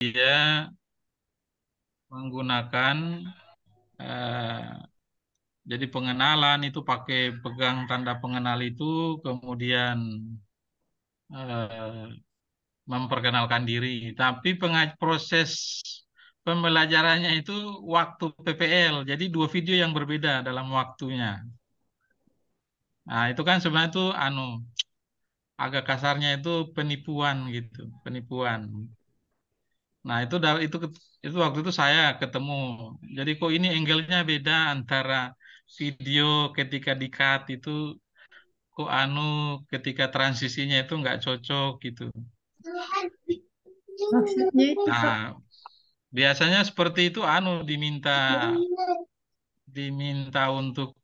dia menggunakan eh, jadi pengenalan itu pakai pegang tanda pengenal itu, kemudian eh, memperkenalkan diri. Tapi proses pembelajarannya itu waktu PPL, jadi dua video yang berbeda dalam waktunya. Nah, itu kan sebenarnya itu agak kasarnya itu penipuan gitu, penipuan. Nah, itu waktu itu saya ketemu. Jadi kok ini angle-nya beda antara video ketika di-cut itu kok ketika transisinya itu nggak cocok gitu. Maksudnya itu, Pak. Nah, biasanya seperti itu diminta diminta untuk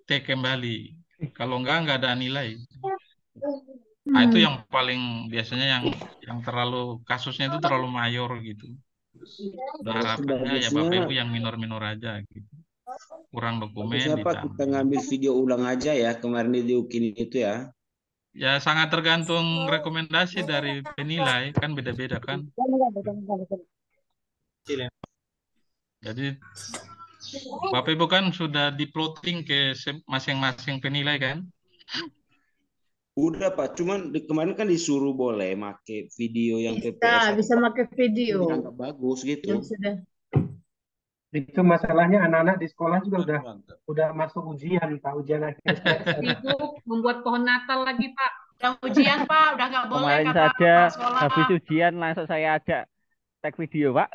take kembali. Kalau nggak ada nilai. Nah, itu Hmm. yang paling biasanya yang terlalu kasusnya itu terlalu mayor gitu. Udah harapannya ya Bagusnya Bapak Ibu yang minor-minor aja gitu. Kurang dokumen bagusnya Pak kita ditambah. ngambil video ulang aja ya kemarin di UKIN itu ya. Ya sangat tergantung rekomendasi dari penilai, kan beda-beda kan. Jadi Bapak Ibu kan sudah di-plotting ke masing-masing penilai kan. Udah Pak, cuman kemarin kan disuruh boleh make video yang Bisa, PPS bisa pakai video dia nggak bagus gitu. yang sudah. Itu masalahnya anak-anak di sekolah juga udah masuk ujian, Pak, ujian akhir semester. Sibuk membuat pohon Natal lagi, Pak. Udah ujian, Pak. Udah nggak boleh Kemarin kata saja kepala sekolah. habis ujian langsung saya ajak tag video, Pak.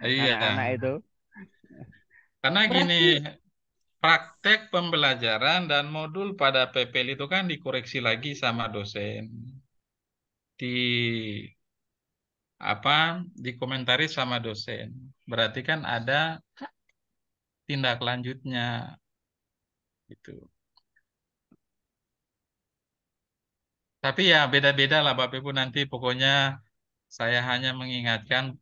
Iya. Anak-anak itu. Karena gini, praktek pembelajaran dan modul pada PPL itu kan dikoreksi lagi sama dosen. Di dikomentari sama dosen. Berarti kan ada tindak lanjutnya gitu. Tapi ya beda-beda lah Bapak Ibu nanti pokoknya saya hanya mengingatkan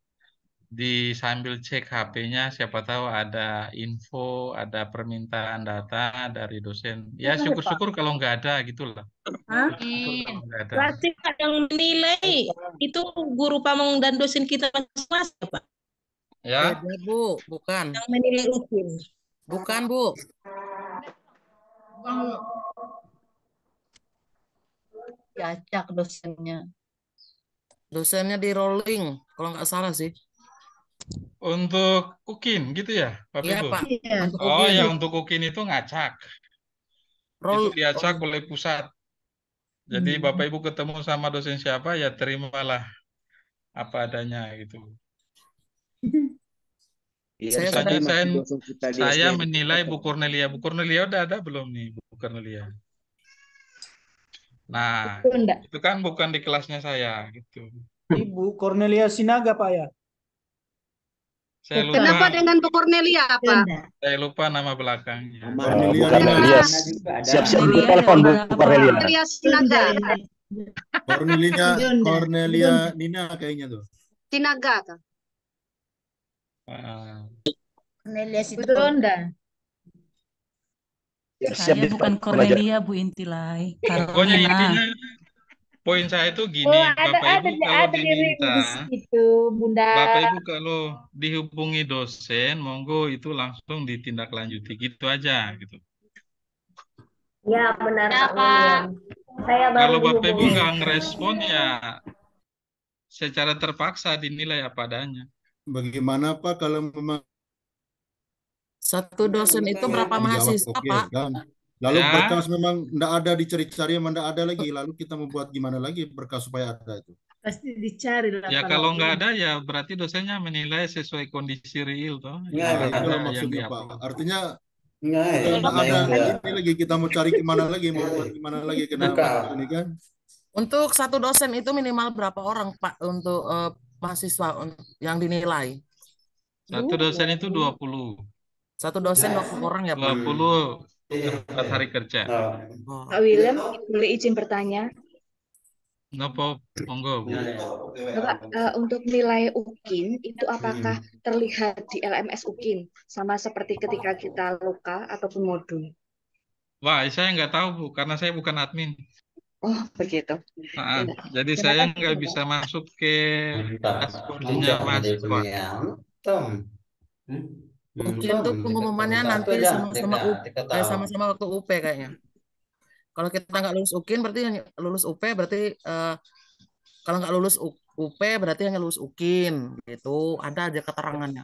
sambil cek HP-nya siapa tahu ada info, ada permintaan data dari dosen. Ya syukur-syukur kalau nggak ada gitulah. Syukur kalau nggak ada. Berarti Pak yang menilai itu guru pamong dan dosen kita masing-masing, Pak. Ya. Beda, Bu, bukan. Yang menilai UKIN. Bukan, Bu. Diacak dosennya. Dosennya di rolling, kalau nggak salah sih. Untuk UKIN gitu ya, Bapak Iya, Ibu? Pak. Iya. Untuk Oh, UKIN. ya untuk UKIN itu ngacak. Itu diacak oleh pusat. Jadi Bapak Ibu ketemu sama dosen siapa ya terimalah apa adanya gitu. Iya, Misalnya tadi masih dosen kita di saya SD. menilai Bu Cornelia. Bu Cornelia udah ada belum nih Bu Cornelia? Nah, itu kan bukan di kelasnya saya gitu. Ibu Cornelia Sinaga, Pak ya. Saya lupa. Kenapa dengan Bu Cornelia, Pak? Saya lupa nama belakangnya. Cornelia. Siap-siap ditelepon Bu Cornelia. Cornelia Sinaga. Cornelia Nina kayaknya tuh. Sinaga. Cornelia Ronda. Saya bukan Cornelia, Bu Intilai. Pokoknya intinya poin saya itu gini, Bapak Ibu kalau diminta, Bunda. Bapak Ibu kalau dihubungi dosen, monggo itu langsung ditindaklanjuti gitu aja gitu. Ya benar Pak. Saya baru Kalau Bapak Ibu dihubungi. nggak ngerespon ya secara terpaksa dinilai apa adanya. Bagaimana Pak kalau memang satu dosen itu berapa mahasiswa, oke, Pak? kan? Lalu Ya. berkas memang tidak ada dicari-cari, memang tidak ada lagi. Lalu kita membuat gimana lagi berkas supaya ada itu? Pasti dicari lah. Ya kalau nggak ada ya berarti dosennya menilai sesuai kondisi real toh. Ya, itulah maksudnya Pak. Artinya tidak ada ini lagi kita mau cari kemana lagi, mau buat gimana lagi kenapa ini kan? Untuk satu dosen itu minimal berapa orang, Pak, untuk mahasiswa yang dinilai? Satu dosen itu 20. Satu dosen 20 orang ya, Pak? 20 4 hari kerja. Pak William, boleh izin bertanya? Nopo, monggo Bu. Bapak, untuk nilai UKIN itu apakah terlihat di LMS UKIN sama seperti ketika kita loka ataupun modul? Wah, saya nggak tahu Bu, karena saya bukan admin. Oh, begitu. Nah, Ya. jadi Terima saya kasih, nggak Pak. bisa masuk ke dashboardnya mahasiswa. Mungkin tuh pengumumannya nanti sama-sama waktu UP kayaknya. Kalau kita nggak lulus UKIN berarti hanya lulus UP, berarti kalau nggak lulus UP berarti hanya lulus UKIN gitu. Ada aja keterangannya.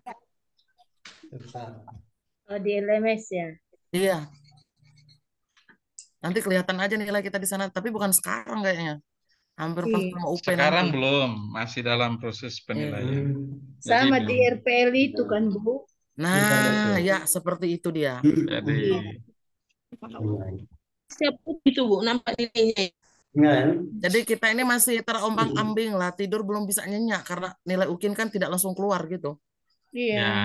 Oh, di LMS ya. Iya. Nanti kelihatan aja nilai kita di sana, tapi bukan sekarang kayaknya. Hampir pas Iya. sama UP Sekarang nanti. belum, masih dalam proses penilaian. Jadi Sama di belum. RPL itu kan, Bu. Nah, ya seperti itu dia. Jadi Siap itu Bu, nampak nilainya. Jadi kita ini masih terombang-ambing lah, tidur belum bisa nyenyak karena nilai UKIN kan tidak langsung keluar gitu. Iya. ya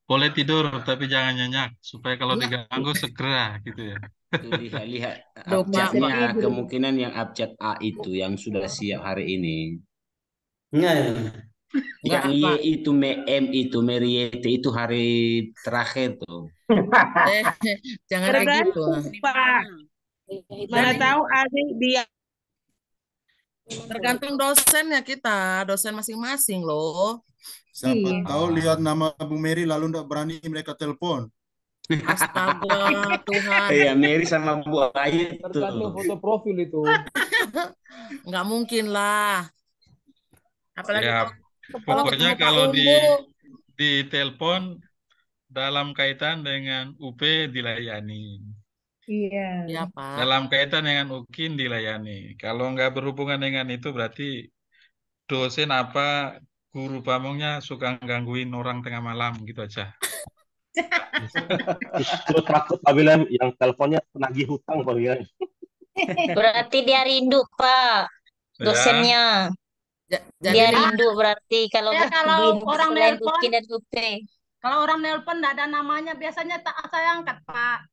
boleh tidur tapi jangan nyenyak supaya kalau Iya. diganggu segera gitu ya. Itu lihat Aduh, Pak. abjadnya, kemungkinan yang abjad A itu yang sudah siap hari ini. Enggak Yang apa. Y itu, M itu, Meriete itu hari terakhir tuh. Jangan kayak gitu. Tergantung Pak. Mana tahu adik dia. Tergantung dosennya kita, dosen masing-masing loh. Siapa tahu lihat nama Bu Mary lalu nggak berani mereka telepon. Astaga, Tuhan. Iya, Mary sama Bu Ayu itu. Tergantung foto profil itu. Nggak mungkin lah. Apalagi Ya, kalau pokoknya ketemu Pak kalau Umbu. di telepon dalam kaitan dengan UP dilayani. Iya. Iya, Pak. Dalam kaitan dengan UKIN dilayani. Kalau nggak berhubungan dengan itu berarti dosen apa guru pamongnya suka gangguin orang tengah malam gitu aja. Justru takut apabila yang teleponnya penagih hutang Pak Wian. Berarti dia rindu, Pak. Dosennya. Dia rindu berarti kalau Ya, kalau orang selain nelpon, UKIN dan UP. kalau orang nelpon nggak ada namanya, biasanya tak saya angkat, Pak.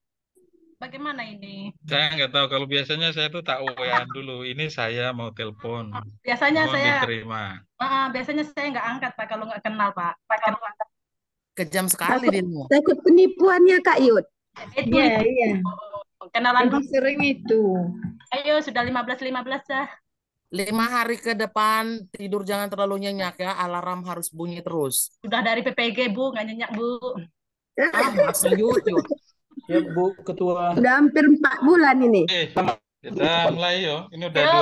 Bagaimana ini? Saya nggak tahu, kalau biasanya saya tuh tak WA dulu, ini saya mau telepon. Biasanya Mohon saya diterima. biasanya saya nggak angkat, Pak, kalau nggak kenal, Pak. Kejam sekali dirimu. Takut penipuannya Kak Yud. Itu Iya, iya. kenalan Emang sering itu. Ayo, sudah 15 dah. 5 hari ke depan tidur jangan terlalu nyenyak ya. Alarm harus bunyi terus. Sudah dari PPG, Bu, nggak nyenyak, Bu. Ah, masih YouTube. Ya Bu Ketua. Udah hampir 4 bulan ini. Kita mulai yo. Ini udah Ya, Bu.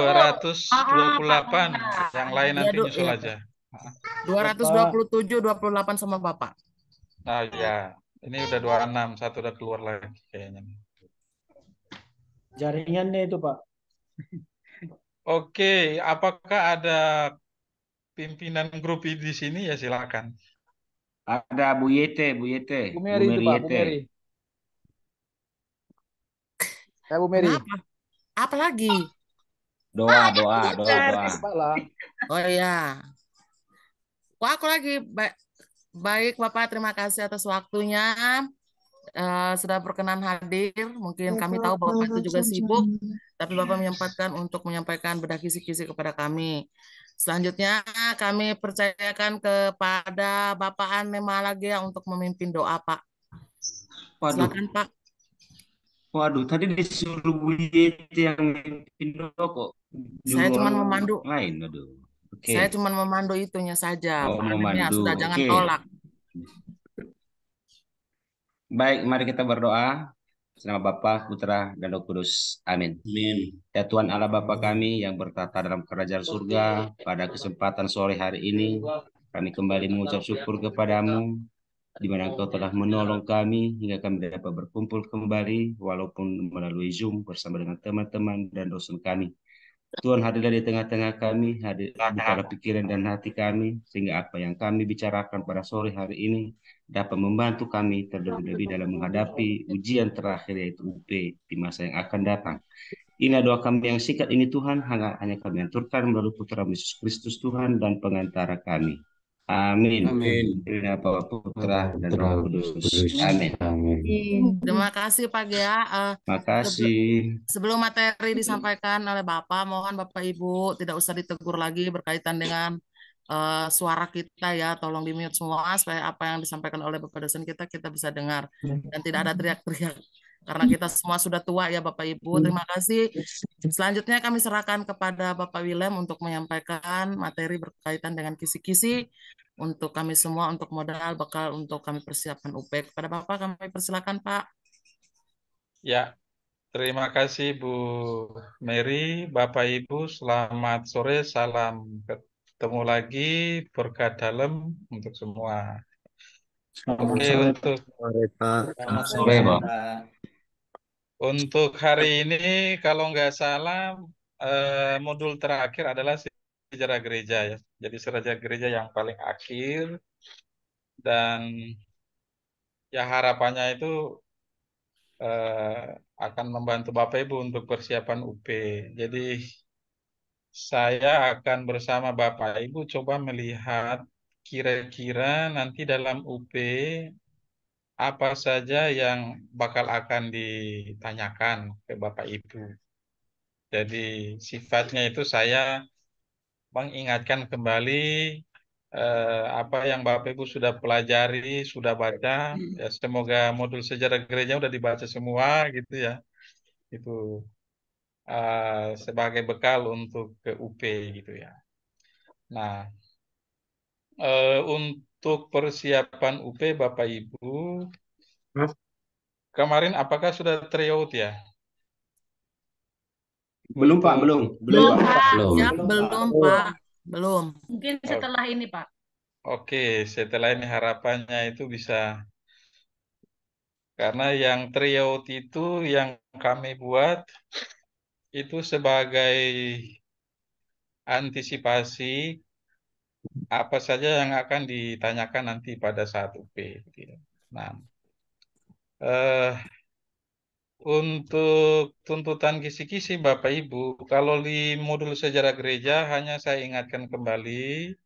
228. Yang lain nanti nyusul aja. 227, 28 sama Bapak. Nah ya, ini udah 26, satu udah keluar lagi kayaknya. Jaringannya itu Pak. Oke, apakah ada pimpinan grup di sini? Ya silakan. Ada Bu Yete, Bu Yete. Bu Mary itu Pak, Bu Mary. Ya Bu Mary. Apa lagi? Doa. Oh iya. Wah, aku lagi baik Bapak, terima kasih atas waktunya. Sudah berkenan hadir. Mungkin kami tahu Bapak itu juga sibuk, tapi Bapak menyempatkan untuk menyampaikan bedah kisi-kisi kepada kami. Selanjutnya kami percayakan kepada Bapak Anne Malagia untuk memimpin doa, Pak. Waduh. Silakan, Pak. Waduh, tadi disuruh Bu Yeti yang memimpin doa kok. Saya cuma memandu. Lain, aduh. Oke. Saya cuma memandu itunya saja. Oh, Pak Anne-nya memandu. sudah jangan Oke. tolak. Baik, mari kita berdoa. Nama Bapa, Putra, dan Roh Kudus. Amin. Amin. Ya Tuhan Allah Bapa kami yang bertata dalam kerajaan surga, pada kesempatan sore hari ini, kami kembali mengucap syukur kepadamu, di mana Engkau telah menolong kami hingga kami dapat berkumpul kembali, walaupun melalui Zoom bersama dengan teman-teman dan dosen kami. Tuhan hadirlah di tengah-tengah kami, bukalah pikiran dan hati kami, sehingga apa yang kami bicarakan pada sore hari ini dapat membantu kami terlebih-lebih dalam menghadapi ujian terakhir yaitu UP di masa yang akan datang. Ini doa kami yang singkat ini Tuhan, hanya kami aturkan melalui Putra Yesus Kristus Tuhan dan pengantara kami. Amin. Amin. Terima Bapa, Putra, dan Roh Kudus. Amin. Terima kasih Pak Gea. Terima kasih. Sebelum materi disampaikan oleh Bapak, mohon Bapak Ibu tidak usah ditegur lagi berkaitan dengan suara kita ya. Tolong di-mute semua supaya apa yang disampaikan oleh Bapak dosen kita bisa dengar dan tidak ada teriak-teriak karena kita semua sudah tua ya Bapak Ibu. Terima kasih. Selanjutnya kami serahkan kepada Bapak William untuk menyampaikan materi berkaitan dengan kisi-kisi untuk kami semua, untuk modal bekal untuk kami persiapkan UP. Kepada Bapak kami persilakan Pak. Ya, terima kasih Bu Mary, Bapak Ibu, selamat sore, salam ketemu lagi, berkat dalam untuk semua. Oke, untuk Sore, Bang. untuk hari ini kalau nggak salah modul terakhir adalah sejarah gereja ya. Jadi sejarah gereja yang paling akhir dan ya harapannya itu akan membantu Bapak Ibu untuk persiapan UP. Jadi saya akan bersama Bapak Ibu coba melihat kira-kira nanti dalam UP apa saja yang bakal akan ditanyakan ke Bapak Ibu. Jadi sifatnya itu saya mengingatkan kembali apa yang Bapak Ibu sudah pelajari, sudah baca. Ya, semoga modul sejarah gereja udah dibaca semua gitu ya. Itu sebagai bekal untuk ke UP gitu ya. Nah, untuk persiapan UP Bapak Ibu, kemarin apakah sudah tryout ya? Belum Pak, belum. Belum, Pak. Ya, belum Pak. Belum. Mungkin setelah ini, Pak. Oke, setelah ini harapannya itu bisa. Karena yang tryout itu yang kami buat itu sebagai antisipasi apa saja yang akan ditanyakan nanti pada saat UP. Nah, untuk tuntutan kisi-kisi Bapak Ibu, kalau di modul sejarah gereja hanya saya ingatkan kembali,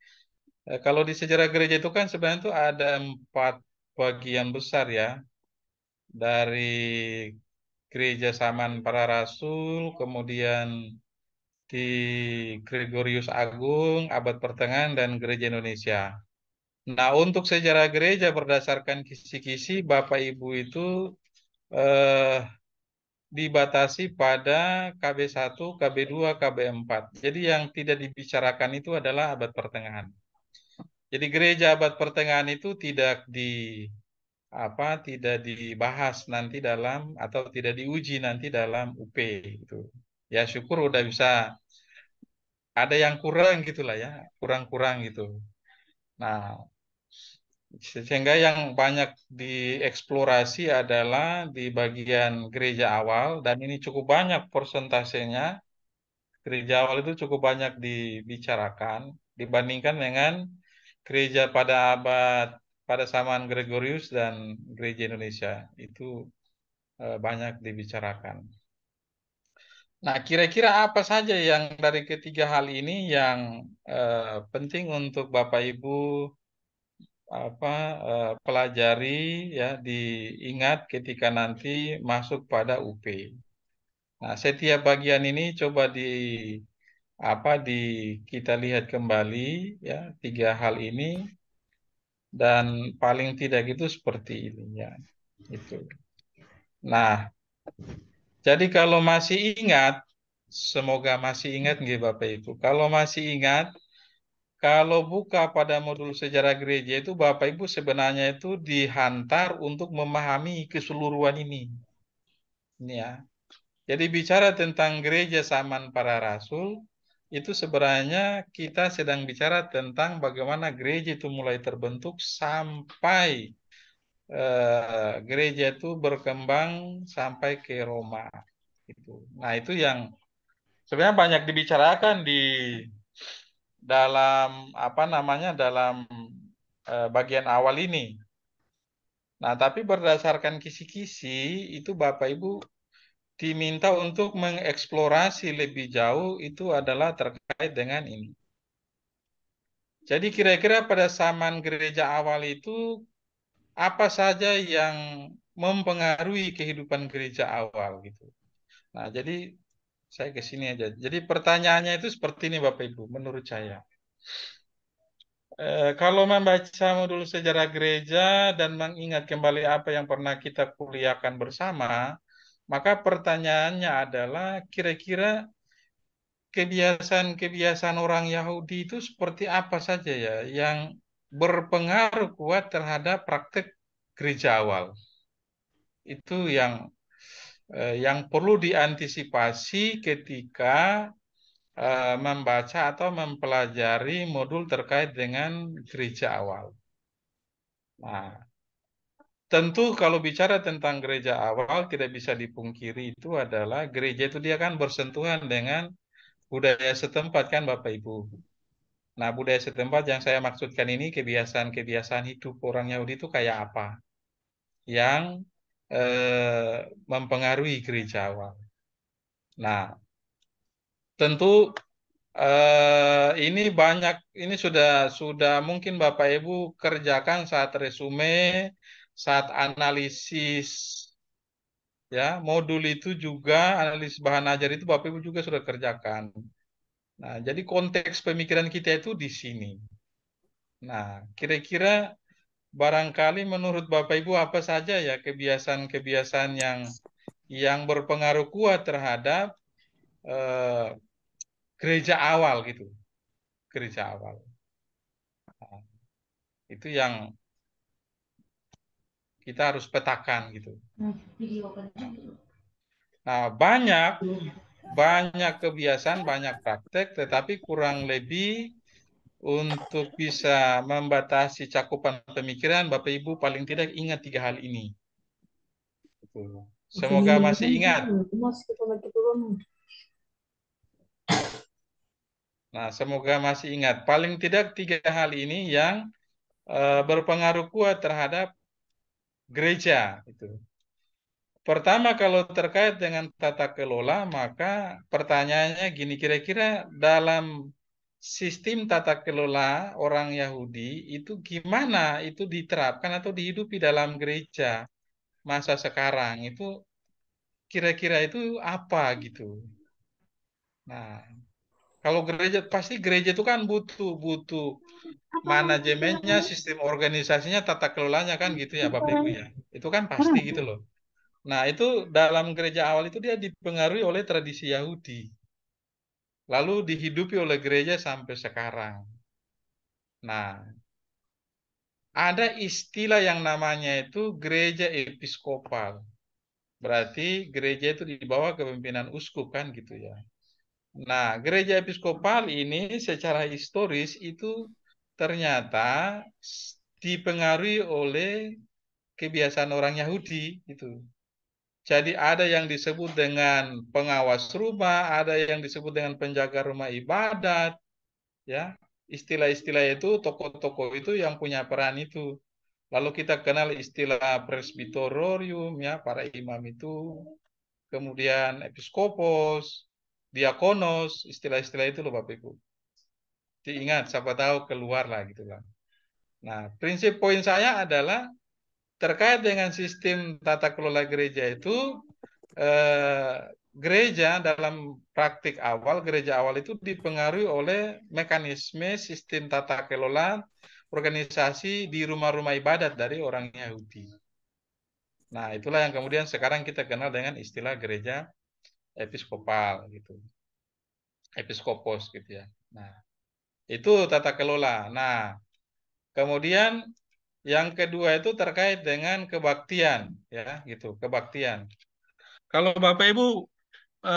kalau di sejarah gereja itu kan sebenarnya itu ada 4 bagian besar ya, dari gereja zaman para rasul, kemudian di Gregorius Agung, abad pertengahan, dan gereja Indonesia. Nah, untuk sejarah gereja berdasarkan kisi-kisi, Bapak Ibu itu dibatasi pada KB1, KB2, KB4. Jadi yang tidak dibicarakan itu adalah abad pertengahan. Jadi gereja abad pertengahan itu tidak dibahas nanti dalam atau tidak diuji nanti dalam UP gitu. Ya syukur udah bisa, ada yang kurang gitulah ya, kurang-kurang gitu. Nah, sehingga yang banyak dieksplorasi adalah di bagian gereja awal, dan ini cukup banyak persentasenya. Gereja awal itu cukup banyak dibicarakan dibandingkan dengan gereja pada zaman Gregorius dan gereja Indonesia. Itu banyak dibicarakan. Nah, kira-kira apa saja yang dari ketiga hal ini yang penting untuk Bapak Ibu pelajari ya, diingat ketika nanti masuk pada UP. Nah, setiap bagian ini coba kita lihat kembali ya, 3 hal ini, dan paling tidak itu seperti ini ya. Itu. Nah, jadi kalau masih ingat, semoga masih ingat nggih Bapak Ibu. Kalau masih ingat, kalau buka pada modul sejarah gereja itu Bapak Ibu sebenarnya itu dihantar untuk memahami keseluruhan ini. Ini ya. Jadi bicara tentang gereja zaman para rasul, itu sebenarnya kita sedang bicara tentang bagaimana gereja itu mulai terbentuk sampai gereja itu berkembang sampai ke Roma. Nah, itu yang sebenarnya banyak dibicarakan di dalam dalam bagian awal ini. Nah, tapi berdasarkan kisi-kisi itu Bapak Ibu diminta untuk mengeksplorasi lebih jauh, itu adalah terkait dengan ini. Jadi kira-kira pada zaman gereja awal itu apa saja yang mempengaruhi kehidupan gereja awal gitu. Nah, jadi saya ke sini aja. Jadi pertanyaannya itu seperti ini Bapak Ibu, menurut saya. Kalau membaca modul sejarah gereja dan mengingat kembali apa yang pernah kita kuliahkan bersama, Maka pertanyaannya adalah kira-kira kebiasaan-kebiasaan orang Yahudi itu seperti apa saja ya yang berpengaruh kuat terhadap praktek gereja awal. Itu yang perlu diantisipasi ketika membaca atau mempelajari modul terkait dengan gereja awal. Nah, tentu kalau bicara tentang gereja awal tidak bisa dipungkiri itu adalah gereja itu dia kan bersentuhan dengan budaya setempat kan Bapak Ibu. Nah, budaya setempat yang saya maksudkan ini kebiasaan-kebiasaan hidup orang Yahudi itu kayak apa yang mempengaruhi gereja awal. Nah, tentu ini sudah mungkin Bapak Ibu kerjakan saat resume, saat analisis ya, modul itu juga analisis bahan ajar itu Bapak Ibu juga sudah kerjakan. Nah, jadi konteks pemikiran kita itu di sini. Nah, kira-kira barangkali menurut Bapak Ibu apa saja ya kebiasaan-kebiasaan yang berpengaruh kuat terhadap gereja awal gitu. Gereja awal. Nah, itu yang kita harus petakan gitu. Nah, banyak kebiasaan, banyak praktek, tetapi kurang lebih untuk bisa membatasi cakupan pemikiran, Bapak Ibu paling tidak ingat 3 hal ini. Semoga masih ingat. Nah, semoga masih ingat. Paling tidak 3 hal ini yang berpengaruh kuat terhadap gereja. Pertama, kalau terkait dengan tata kelola, maka pertanyaannya gini, kira-kira dalam sistem tata kelola orang Yahudi itu gimana itu diterapkan atau dihidupi dalam gereja masa sekarang itu kira-kira itu apa gitu. Nah, kalau gereja pasti gereja itu kan butuh manajemennya, sistem organisasinya, tata kelolanya kan gitu ya Bapak Ibu ya. Itu kan pasti gitu loh. Nah, itu dalam gereja awal itu dia dipengaruhi oleh tradisi Yahudi. Lalu dihidupi oleh gereja sampai sekarang. Nah, ada istilah yang namanya itu gereja episkopal. Berarti gereja itu di bawah kepemimpinan uskup kan gitu ya. Nah, gereja episkopal ini secara historis itu ternyata dipengaruhi oleh kebiasaan orang Yahudi itu. Jadi ada yang disebut dengan pengawas rumah, ada yang disebut dengan penjaga rumah ibadat, ya. Istilah-istilah itu, tokoh-tokoh itu yang punya peran itu. Lalu kita kenal istilah presbiterium, ya, para imam itu. Kemudian episkopos, diakonos, istilah-istilah itu loh Bapak Ibu. Diingat, siapa tahu keluar lah gitu lah. Nah, prinsip poin saya adalah terkait dengan sistem tata kelola gereja itu, gereja dalam praktik awal, gereja awal itu dipengaruhi oleh mekanisme sistem tata kelola organisasi di rumah-rumah ibadat dari orang Yahudi. Nah, itulah yang kemudian sekarang kita kenal dengan istilah gereja episkopal gitu. Episkopos gitu ya. Nah, itu tata kelola. Nah, kemudian yang kedua itu terkait dengan kebaktian ya, gitu, kebaktian. Kalau Bapak Ibu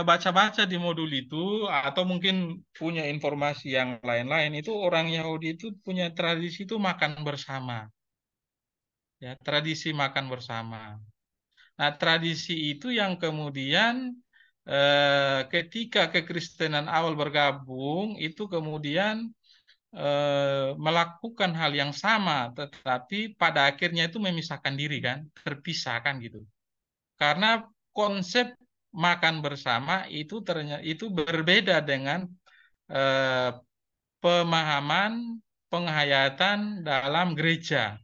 baca-baca di modul itu atau mungkin punya informasi yang lain-lain itu orang Yahudi itu punya tradisi itu makan bersama. Ya, tradisi makan bersama. Nah, tradisi itu yang kemudian ketika kekristenan awal bergabung itu kemudian melakukan hal yang sama, tetapi pada akhirnya itu memisahkan diri kan, terpisah kan gitu. Karena konsep makan bersama itu ternyata itu berbeda dengan pemahaman penghayatan dalam gereja.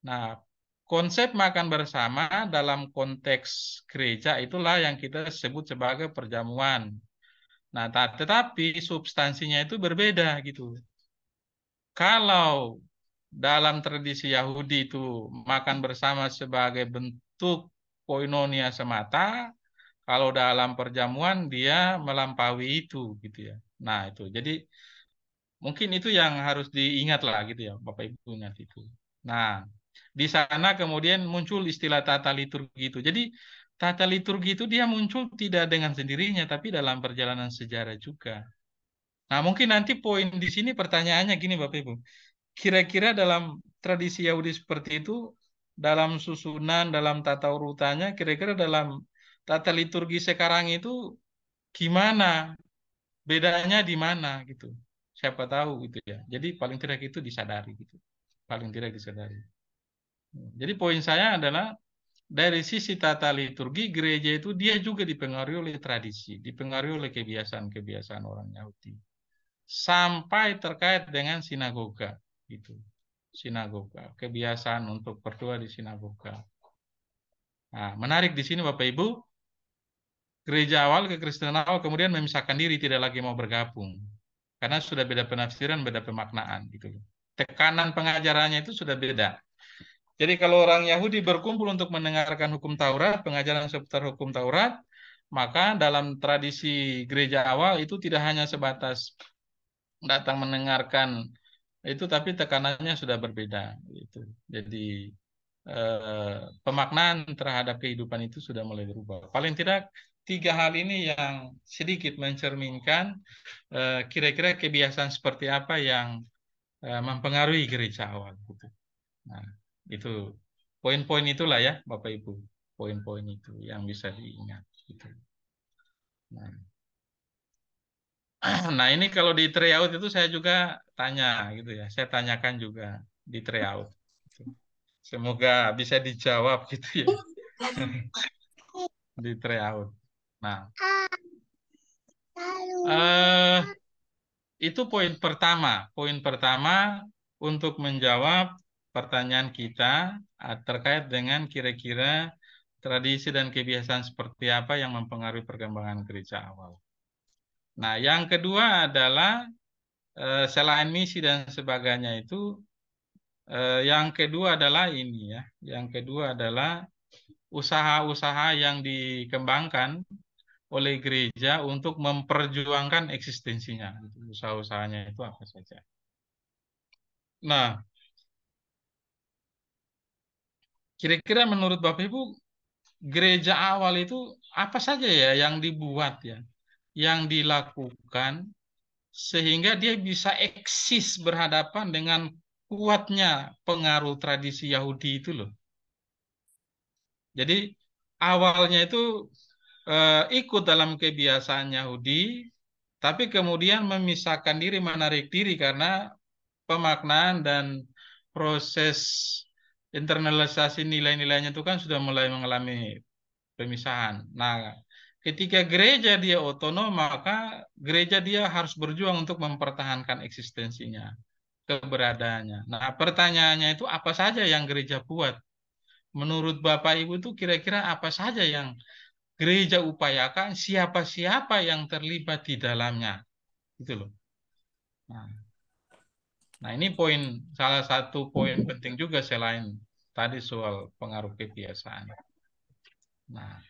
Nah, konsep makan bersama dalam konteks gereja itulah yang kita sebut sebagai perjamuan. Nah, tetapi substansinya itu berbeda gitu. Kalau dalam tradisi Yahudi itu makan bersama sebagai bentuk koinonia semata, kalau dalam perjamuan dia melampaui itu gitu ya. Nah, itu. Jadi mungkin itu yang harus diingat lah gitu ya, Bapak Ibu ingat itu. Nah, di sana kemudian muncul istilah tata liturgi itu. Jadi tata liturgi itu dia muncul tidak dengan sendirinya, tapi dalam perjalanan sejarah juga. Nah, mungkin nanti poin di sini pertanyaannya gini Bapak Ibu. Kira-kira dalam tradisi Yahudi seperti itu, dalam susunan, dalam tata urutannya, kira-kira dalam tata liturgi sekarang itu gimana? Bedanya di mana gitu. Siapa tahu gitu ya. Jadi paling tidak itu disadari gitu. Paling tidak disadari. Jadi poin saya adalah dari sisi tata liturgi gereja itu dia juga dipengaruhi oleh tradisi, dipengaruhi oleh kebiasaan-kebiasaan orang Yahudi. Sampai terkait dengan sinagoga gitu. Sinagoga, kebiasaan untuk berdoa di sinagoga. Nah, menarik di sini Bapak Ibu, gereja awal, kekristenan awal kemudian memisahkan diri, tidak lagi mau bergabung. Karena sudah beda penafsiran, beda pemaknaan gitu. Tekanan pengajarannya itu sudah beda. Jadi kalau orang Yahudi berkumpul untuk mendengarkan hukum Taurat, pengajaran seputar hukum Taurat, maka dalam tradisi gereja awal itu tidak hanya sebatas datang mendengarkan itu, tapi tekanannya sudah berbeda. Gitu. Jadi pemaknaan terhadap kehidupan itu sudah mulai berubah. Paling tidak 3 hal ini yang sedikit mencerminkan kira-kira kebiasaan seperti apa yang mempengaruhi gereja awal. Gitu. Nah, itu poin-poin itulah ya Bapak Ibu, poin-poin itu yang bisa diingat gitu. Nah ini kalau di tryout itu saya juga tanya gitu ya, saya tanyakan juga di tryout. Semoga bisa dijawab gitu ya di tryout. Nah, itu poin pertama. Poin pertama untuk menjawab pertanyaan kita terkait dengan kira-kira tradisi dan kebiasaan seperti apa yang mempengaruhi perkembangan gereja awal. Nah, yang kedua adalah selain misi dan sebagainya itu, yang kedua adalah ini ya. Yang kedua adalah usaha-usaha yang dikembangkan oleh gereja untuk memperjuangkan eksistensinya. Usaha-usahanya itu apa saja. Nah, kira-kira menurut Bapak Ibu, gereja awal itu apa saja ya yang dibuat ya, yang dilakukan sehingga dia bisa eksis berhadapan dengan kuatnya pengaruh tradisi Yahudi itu loh. Jadi awalnya itu ikut dalam kebiasaan Yahudi, tapi kemudian memisahkan diri, menarik diri karena pemaknaan dan proses internalisasi nilai-nilainya itu kan sudah mulai mengalami pemisahan. Nah, ketika gereja dia otonom, maka gereja dia harus berjuang untuk mempertahankan eksistensinya, keberadaannya. Nah, pertanyaannya itu apa saja yang gereja buat? Menurut Bapak Ibu itu kira-kira apa saja yang gereja upayakan, siapa-siapa yang terlibat di dalamnya? Gitu loh. Nah, ini salah satu poin penting juga selain tadi soal pengaruh kebiasaan. Nah,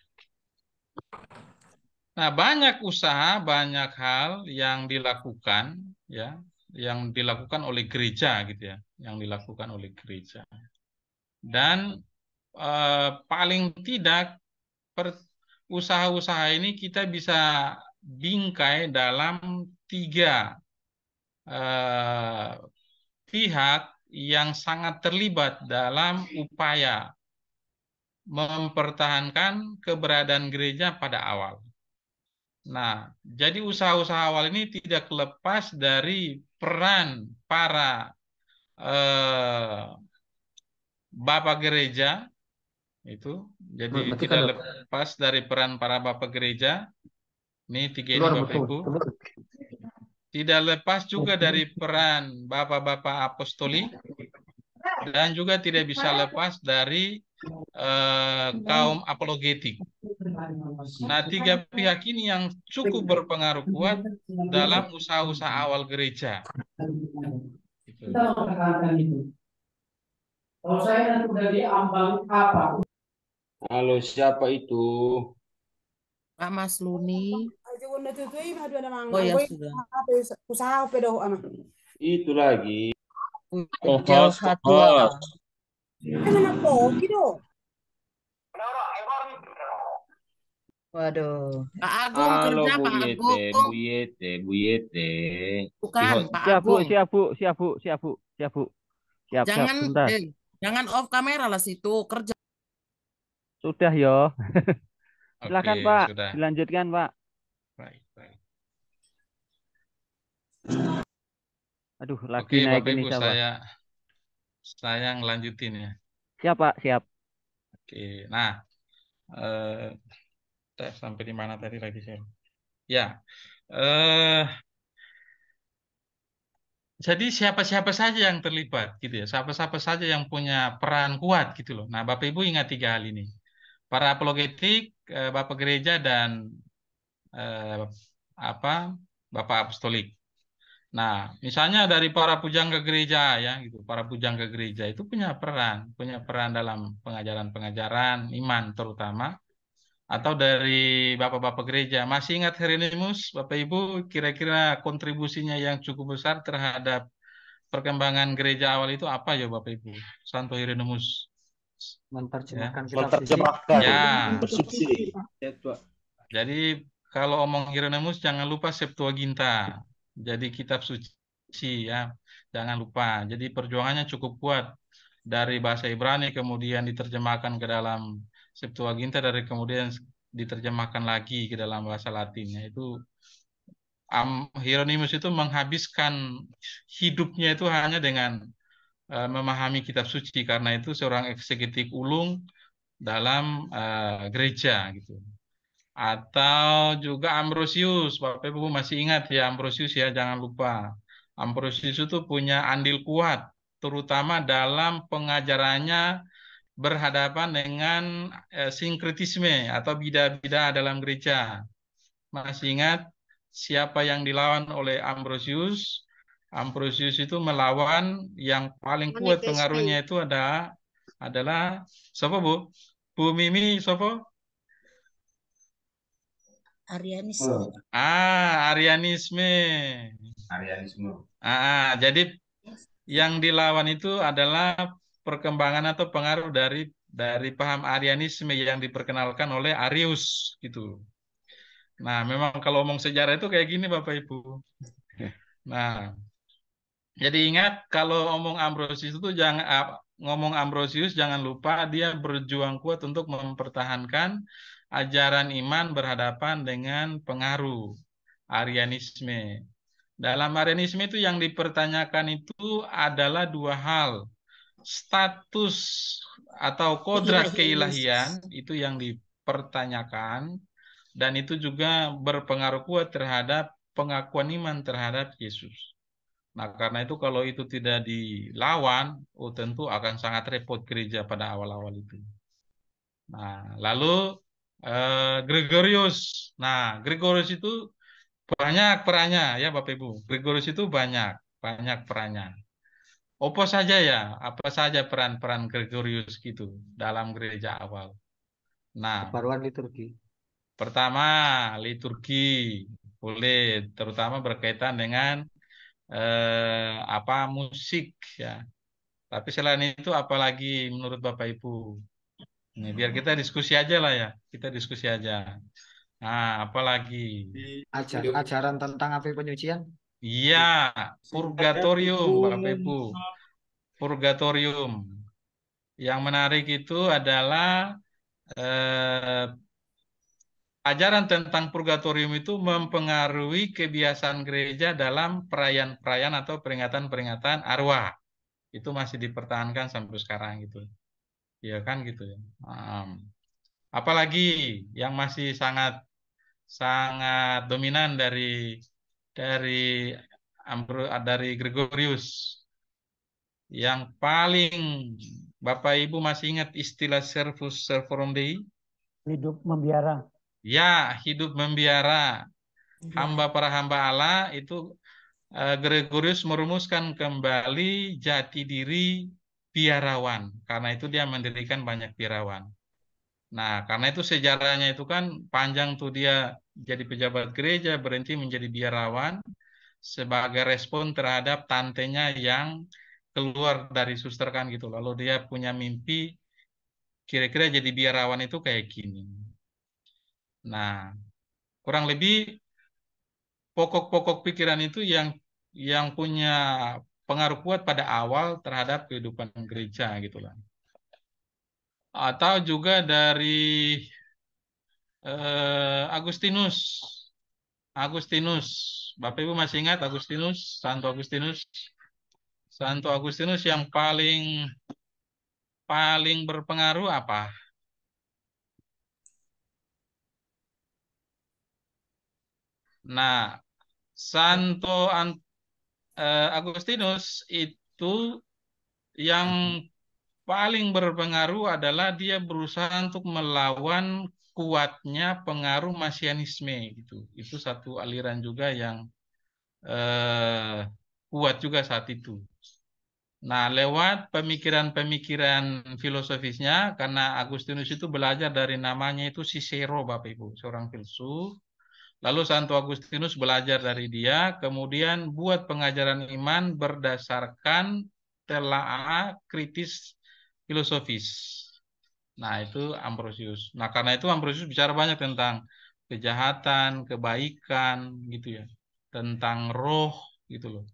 banyak usaha, banyak hal yang dilakukan ya, yang dilakukan oleh gereja gitu ya, yang dilakukan oleh gereja. Dan paling tidak usaha-usaha ini kita bisa bingkai dalam 3 pihak yang sangat terlibat dalam upaya mempertahankan keberadaan gereja pada awal. Nah, jadi usaha-usaha awal ini tidak lepas dari peran para bapak gereja itu. Jadi tidak lepas dari peran para bapak gereja. Ini 3 ini Bapak Ibu. Tidak lepas juga dari peran bapak-bapak apostoli dan juga tidak bisa lepas dari kaum apologetik. Nah, 3 pihak ini yang cukup berpengaruh kuat dalam usaha-usaha awal gereja. Gitu. Kalau saya nanti udah diambang apa? Halo, siapa itu? Pak Mas Luni. Oh ya sudah. Itu lagi. Jauh Hatua. Waduh. Pak Agung Halo kerja Bu Pak Yete, Agung. Bu Yete, Bu Yete. Bukan Pak Siap, Bu, Agung. siap, Bu, siap, Bu, siap, Bu, siap, Bu. Siap, siap, Jangan sebentar. jangan off kamera lah situ kerja. Sudah yo. Silakan Oke, Pak, sudah. dilanjutkan Pak. Baik, baik. Aduh, lagi Oke, naik Bapak ini Ibu, siapa? saya ngelanjutin ya. Siap Pak, siap. Oke, nah, sampai di mana tadi lagi saya? Ya, jadi siapa-siapa saja yang terlibat gitu ya, siapa-siapa saja yang punya peran kuat gitu loh. Nah, Bapak Ibu ingat 3 hal ini. Para apologetik, Bapak Gereja, dan Bapak Apostolik. Nah, misalnya dari para pujangga gereja ya gitu, para pujangga gereja itu punya peran dalam pengajaran-pengajaran iman terutama, atau dari bapak-bapak gereja. Masih ingat Hieronymus, Bapak Ibu, kira-kira kontribusinya yang cukup besar terhadap perkembangan gereja awal itu apa ya Bapak Ibu? Santo Hieronymus. Menerjemahkan Ya. kitab suci. Ya. Suci. Jadi kalau omong Hieronymus jangan lupa Septuaginta. Jadi kitab suci ya. Jangan lupa. Jadi perjuangannya cukup kuat. Dari bahasa Ibrani kemudian diterjemahkan ke dalam Septuaginta, dari kemudian diterjemahkan lagi ke dalam bahasa Latinnya. Itu Hieronymus itu menghabiskan hidupnya itu hanya dengan memahami kitab suci, karena itu seorang eksekutif ulung dalam gereja gitu. Atau juga Ambrosius, Bapak Ibu masih ingat ya Ambrosius ya, jangan lupa. Ambrosius itu punya andil kuat, terutama dalam pengajarannya berhadapan dengan sinkretisme atau bidah-bidah dalam gereja. Masih ingat siapa yang dilawan oleh Ambrosius? Ambrosius itu melawan yang paling kuat pengaruhnya itu adalah siapa Bu? Bu Mimi siapa? Arianisme. Arianisme. Jadi yang dilawan itu adalah perkembangan atau pengaruh dari paham Arianisme yang diperkenalkan oleh Arius gitu. Nah, memang kalau ngomong sejarah itu kayak gini Bapak Ibu. Nah, jadi ingat kalau ngomong Ambrosius jangan lupa dia berjuang kuat untuk mempertahankan ajaran iman berhadapan dengan pengaruh Arianisme. Dalam Arianisme itu yang dipertanyakan itu adalah 2 hal. Status atau kodrat keilahian itu yang dipertanyakan, dan itu juga berpengaruh kuat terhadap pengakuan iman terhadap Yesus. Nah, karena itu kalau itu tidak dilawan, tentu akan sangat repot gereja pada awal-awal itu. Nah, lalu Gregorius. Nah, Gregorius itu banyak perannya ya Bapak Ibu. Gregorius itu banyak perannya. Apa saja ya? Apa saja peran-peran Gregorius gitu dalam gereja awal? Nah, Perbaruan liturgi. Pertama, liturgi boleh, terutama berkaitan dengan musik ya. Tapi selain itu apalagi menurut Bapak Ibu? Ini biar kita diskusi aja lah ya. Kita diskusi aja. Nah, apalagi? Ajaran tentang api penyucian. Iya, purgatorium, Bapak Ibu. Purgatorium. Yang menarik itu adalah ajaran tentang purgatorium itu mempengaruhi kebiasaan gereja dalam perayaan-perayaan atau peringatan-peringatan arwah. Itu masih dipertahankan sampai sekarang gitu. Ya kan gitu ya. Apalagi yang masih sangat dominan dari Gregorius. Yang paling Bapak Ibu masih ingat istilah servus servorum Dei? Hidup membiara. Ya, hidup membiara. Hamba para hamba Allah itu Gregorius merumuskan kembali jati diri biarawan. Karena itu dia mendirikan banyak biarawan. Nah, karena itu sejarahnya itu kan panjang tuh, dia jadi pejabat gereja, berhenti menjadi biarawan sebagai respon terhadap tantenya yang keluar dari suster kan gitu. Lalu dia punya mimpi kira-kira jadi biarawan itu kayak gini. Nah, kurang lebih pokok-pokok pikiran itu yang punya pengaruh kuat pada awal terhadap kehidupan gereja gitu lah. Atau juga dari Agustinus. Agustinus. Bapak Ibu masih ingat Agustinus, Santo Agustinus? Santo Agustinus yang paling berpengaruh apa? Nah, Santo Agustinus itu yang paling berpengaruh adalah dia berusaha untuk melawan kuatnya pengaruh Masianisme gitu. Itu satu aliran juga yang kuat juga saat itu. Nah, lewat pemikiran-pemikiran filosofisnya, karena Agustinus itu belajar dari namanya itu Cicero, Bapak Ibu, seorang filsuf. Lalu Santo Agustinus belajar dari dia, kemudian buat pengajaran iman berdasarkan telaah kritis filosofis. Nah, itu Ambrosius. Nah, karena itu Ambrosius bicara banyak tentang kejahatan, kebaikan, gitu ya. Tentang roh, gitu loh.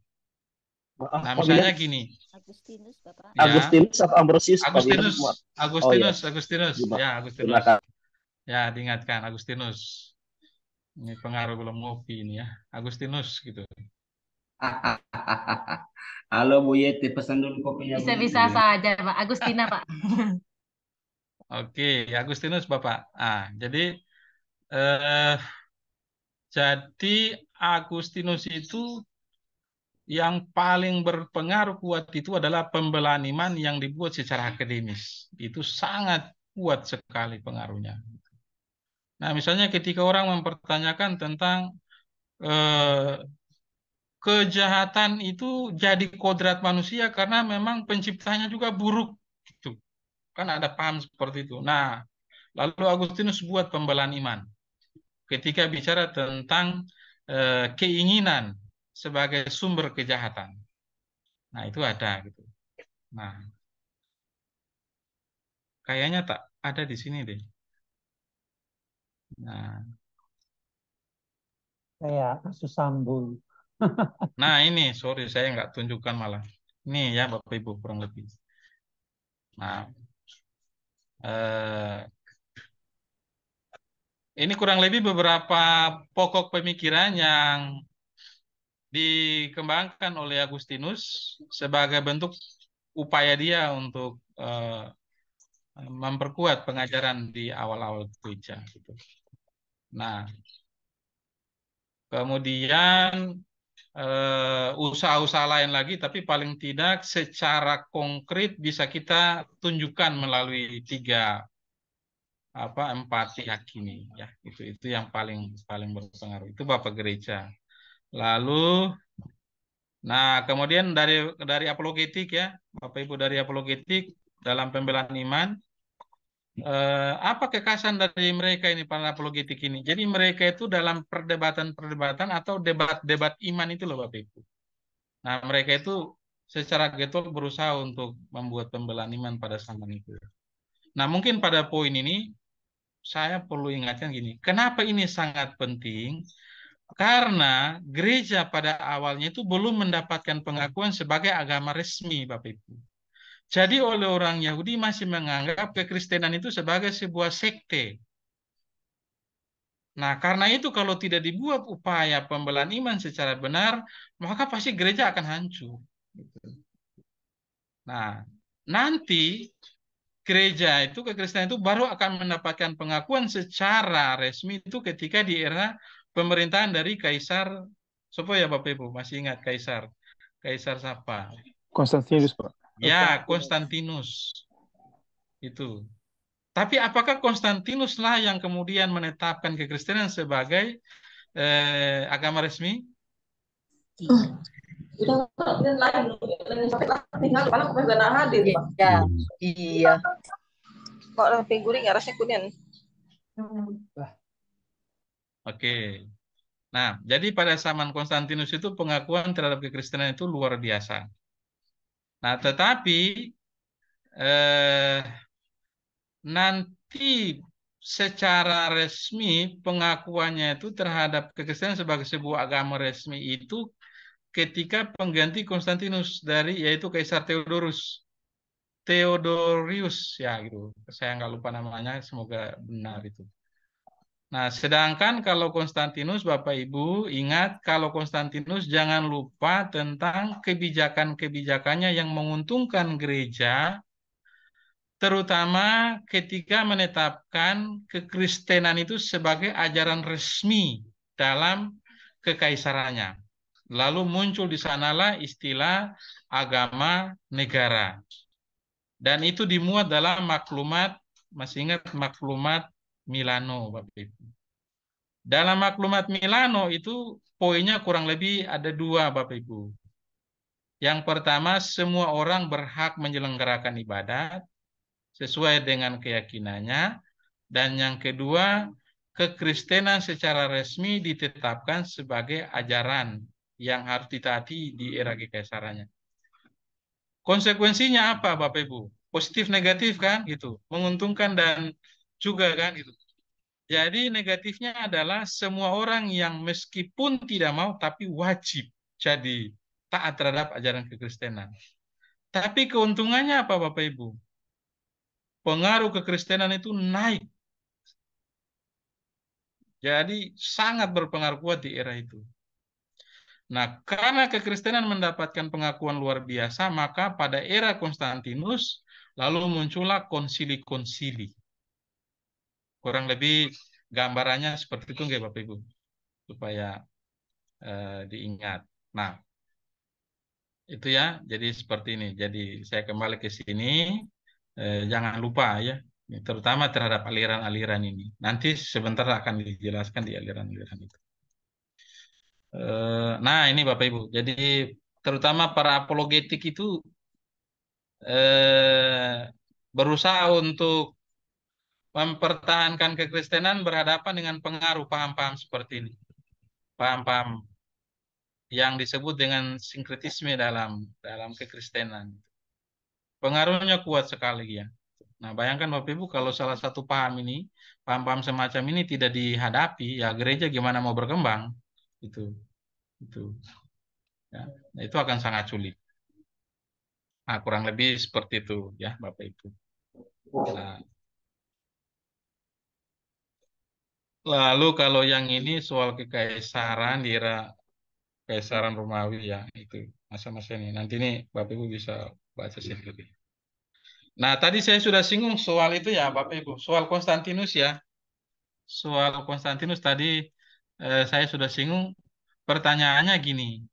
Maaf, Nah, Pak misalnya William. gini. Agustinus, Bapak. Ya, Agustinus atau Ambrosius, Pak William? Agustinus, Oh ya, Agustinus. Ya, terima Agustinus. kasih. Ya, diingatkan Agustinus. Ini pengaruh belum ngopi ini ya. Agustinus gitu. Halo Bu Yeti, pesan dulu kopinya Bu Yeti. Bisa-bisa saja, Pak. Agustina, Pak. Oke, Agustinus Bapak. Jadi Agustinus itu yang paling berpengaruh kuat itu adalah pembelaan iman yang dibuat secara akademis. Itu sangat kuat sekali pengaruhnya. Nah, misalnya ketika orang mempertanyakan tentang kejahatan itu jadi kodrat manusia karena memang penciptanya juga buruk. Gitu. Kan ada paham seperti itu. Nah, lalu Agustinus buat pembelaan iman. Ketika bicara tentang keinginan sebagai sumber kejahatan. Nah, itu ada gitu. Nah, kayaknya tak ada di sini deh. Nah, Kayak kasus Sambo. nah ini, sorry saya nggak tunjukkan malah. Ini ya Bapak Ibu kurang lebih. Nah, ini kurang lebih beberapa pokok pemikiran yang dikembangkan oleh Agustinus sebagai bentuk upaya dia untuk memperkuat pengajaran di awal-awal gereja. Gitu. Nah, kemudian usaha-usaha lain lagi, tapi paling tidak secara konkret bisa kita tunjukkan melalui 4 pihak ini. Ya, itu yang paling berpengaruh. Itu Bapak Gereja. Lalu, nah kemudian dari apologetik ya, Bapak Ibu dari apologetik dalam pembelaan iman, apa kekhasan dari mereka ini para apologetik ini? Jadi mereka itu dalam perdebatan-perdebatan atau debat-debat iman itu loh Bapak Ibu. Nah mereka itu secara getol berusaha untuk membuat pembelaan iman pada zaman itu. Nah mungkin pada poin ini saya perlu ingatkan gini, kenapa ini sangat penting? Karena gereja pada awalnya itu belum mendapatkan pengakuan sebagai agama resmi, Bapak Ibu. Jadi oleh orang Yahudi masih menganggap kekristenan itu sebagai sebuah sekte. Nah, karena itu kalau tidak dibuat upaya pembelaan iman secara benar, maka pasti gereja akan hancur. Nah, nanti gereja itu, kekristenan itu baru akan mendapatkan pengakuan secara resmi itu ketika di era pemerintahan dari Kaisar, siapa ya Bapak Ibu? Masih ingat Kaisar? Kaisar siapa? Konstantinus, Pak. Ya, Konstantinus. Itu. Tapi apakah Konstantinus lah yang kemudian menetapkan kekristenan sebagai agama resmi? Iya. Kok lebih guring rasanya kuning. Oke. Nah, jadi pada zaman Konstantinus itu pengakuan terhadap kekristenan itu luar biasa. Nah, tetapi nanti secara resmi pengakuannya itu terhadap kekristenan sebagai sebuah agama resmi itu ketika pengganti Konstantinus yaitu Kaisar Theodorius ya gitu. Saya nggak lupa namanya, semoga benar itu. Nah, sedangkan kalau Konstantinus, Bapak Ibu, ingat kalau Konstantinus jangan lupa tentang kebijakan-kebijakannya yang menguntungkan gereja, terutama ketika menetapkan kekristenan itu sebagai ajaran resmi dalam kekaisarannya. Lalu muncul di sanalah istilah agama negara. Dan itu dimuat dalam maklumat, masih ingat maklumat Milano, Bapak Ibu. Dalam maklumat Milano itu poinnya kurang lebih ada dua, Bapak Ibu. Yang pertama, semua orang berhak menyelenggarakan ibadat sesuai dengan keyakinannya. Dan yang kedua, kekristenan secara resmi ditetapkan sebagai ajaran yang harus ditaati di era kekaisarannya. Konsekuensinya apa, Bapak Ibu? Positif negatif kan gitu. Menguntungkan dan juga kan gitu. Jadi negatifnya adalah semua orang yang meskipun tidak mau tapi wajib jadi taat terhadap ajaran kekristenan. Tapi keuntungannya apa, Bapak Ibu? Pengaruh kekristenan itu naik. Jadi sangat berpengaruh kuat di era itu. Nah, karena kekristenan mendapatkan pengakuan luar biasa, maka pada era Konstantinus lalu muncullah konsili-konsili. Kurang lebih gambarannya seperti itu, Bapak Ibu, supaya diingat. Nah, itu ya, jadi seperti ini. Jadi saya kembali ke sini, jangan lupa ya, terutama terhadap aliran-aliran ini. Nanti sebentar akan dijelaskan di aliran-aliran itu. Nah, ini Bapak Ibu. Jadi terutama para apologetik itu berusaha untuk mempertahankan kekristenan berhadapan dengan pengaruh paham-paham seperti ini. Paham-paham yang disebut dengan sinkretisme dalam kekristenan. Pengaruhnya kuat sekali ya. Nah, bayangkan Bapak Ibu kalau salah satu paham-paham semacam ini tidak dihadapi, ya gereja gimana mau berkembang? Itu. Ya, itu akan sangat sulit. Nah, kurang lebih seperti itu ya, Bapak Ibu. Nah, lalu kalau yang ini soal kekaisaran di era Kaisaran Romawi ya, itu masa-masa ini. Nanti ini Bapak Ibu bisa baca sendiri. Nah, tadi saya sudah singgung soal itu ya, Bapak Ibu. Soal Konstantinus ya. Soal Konstantinus tadi saya sudah singgung. Pertanyaannya gini.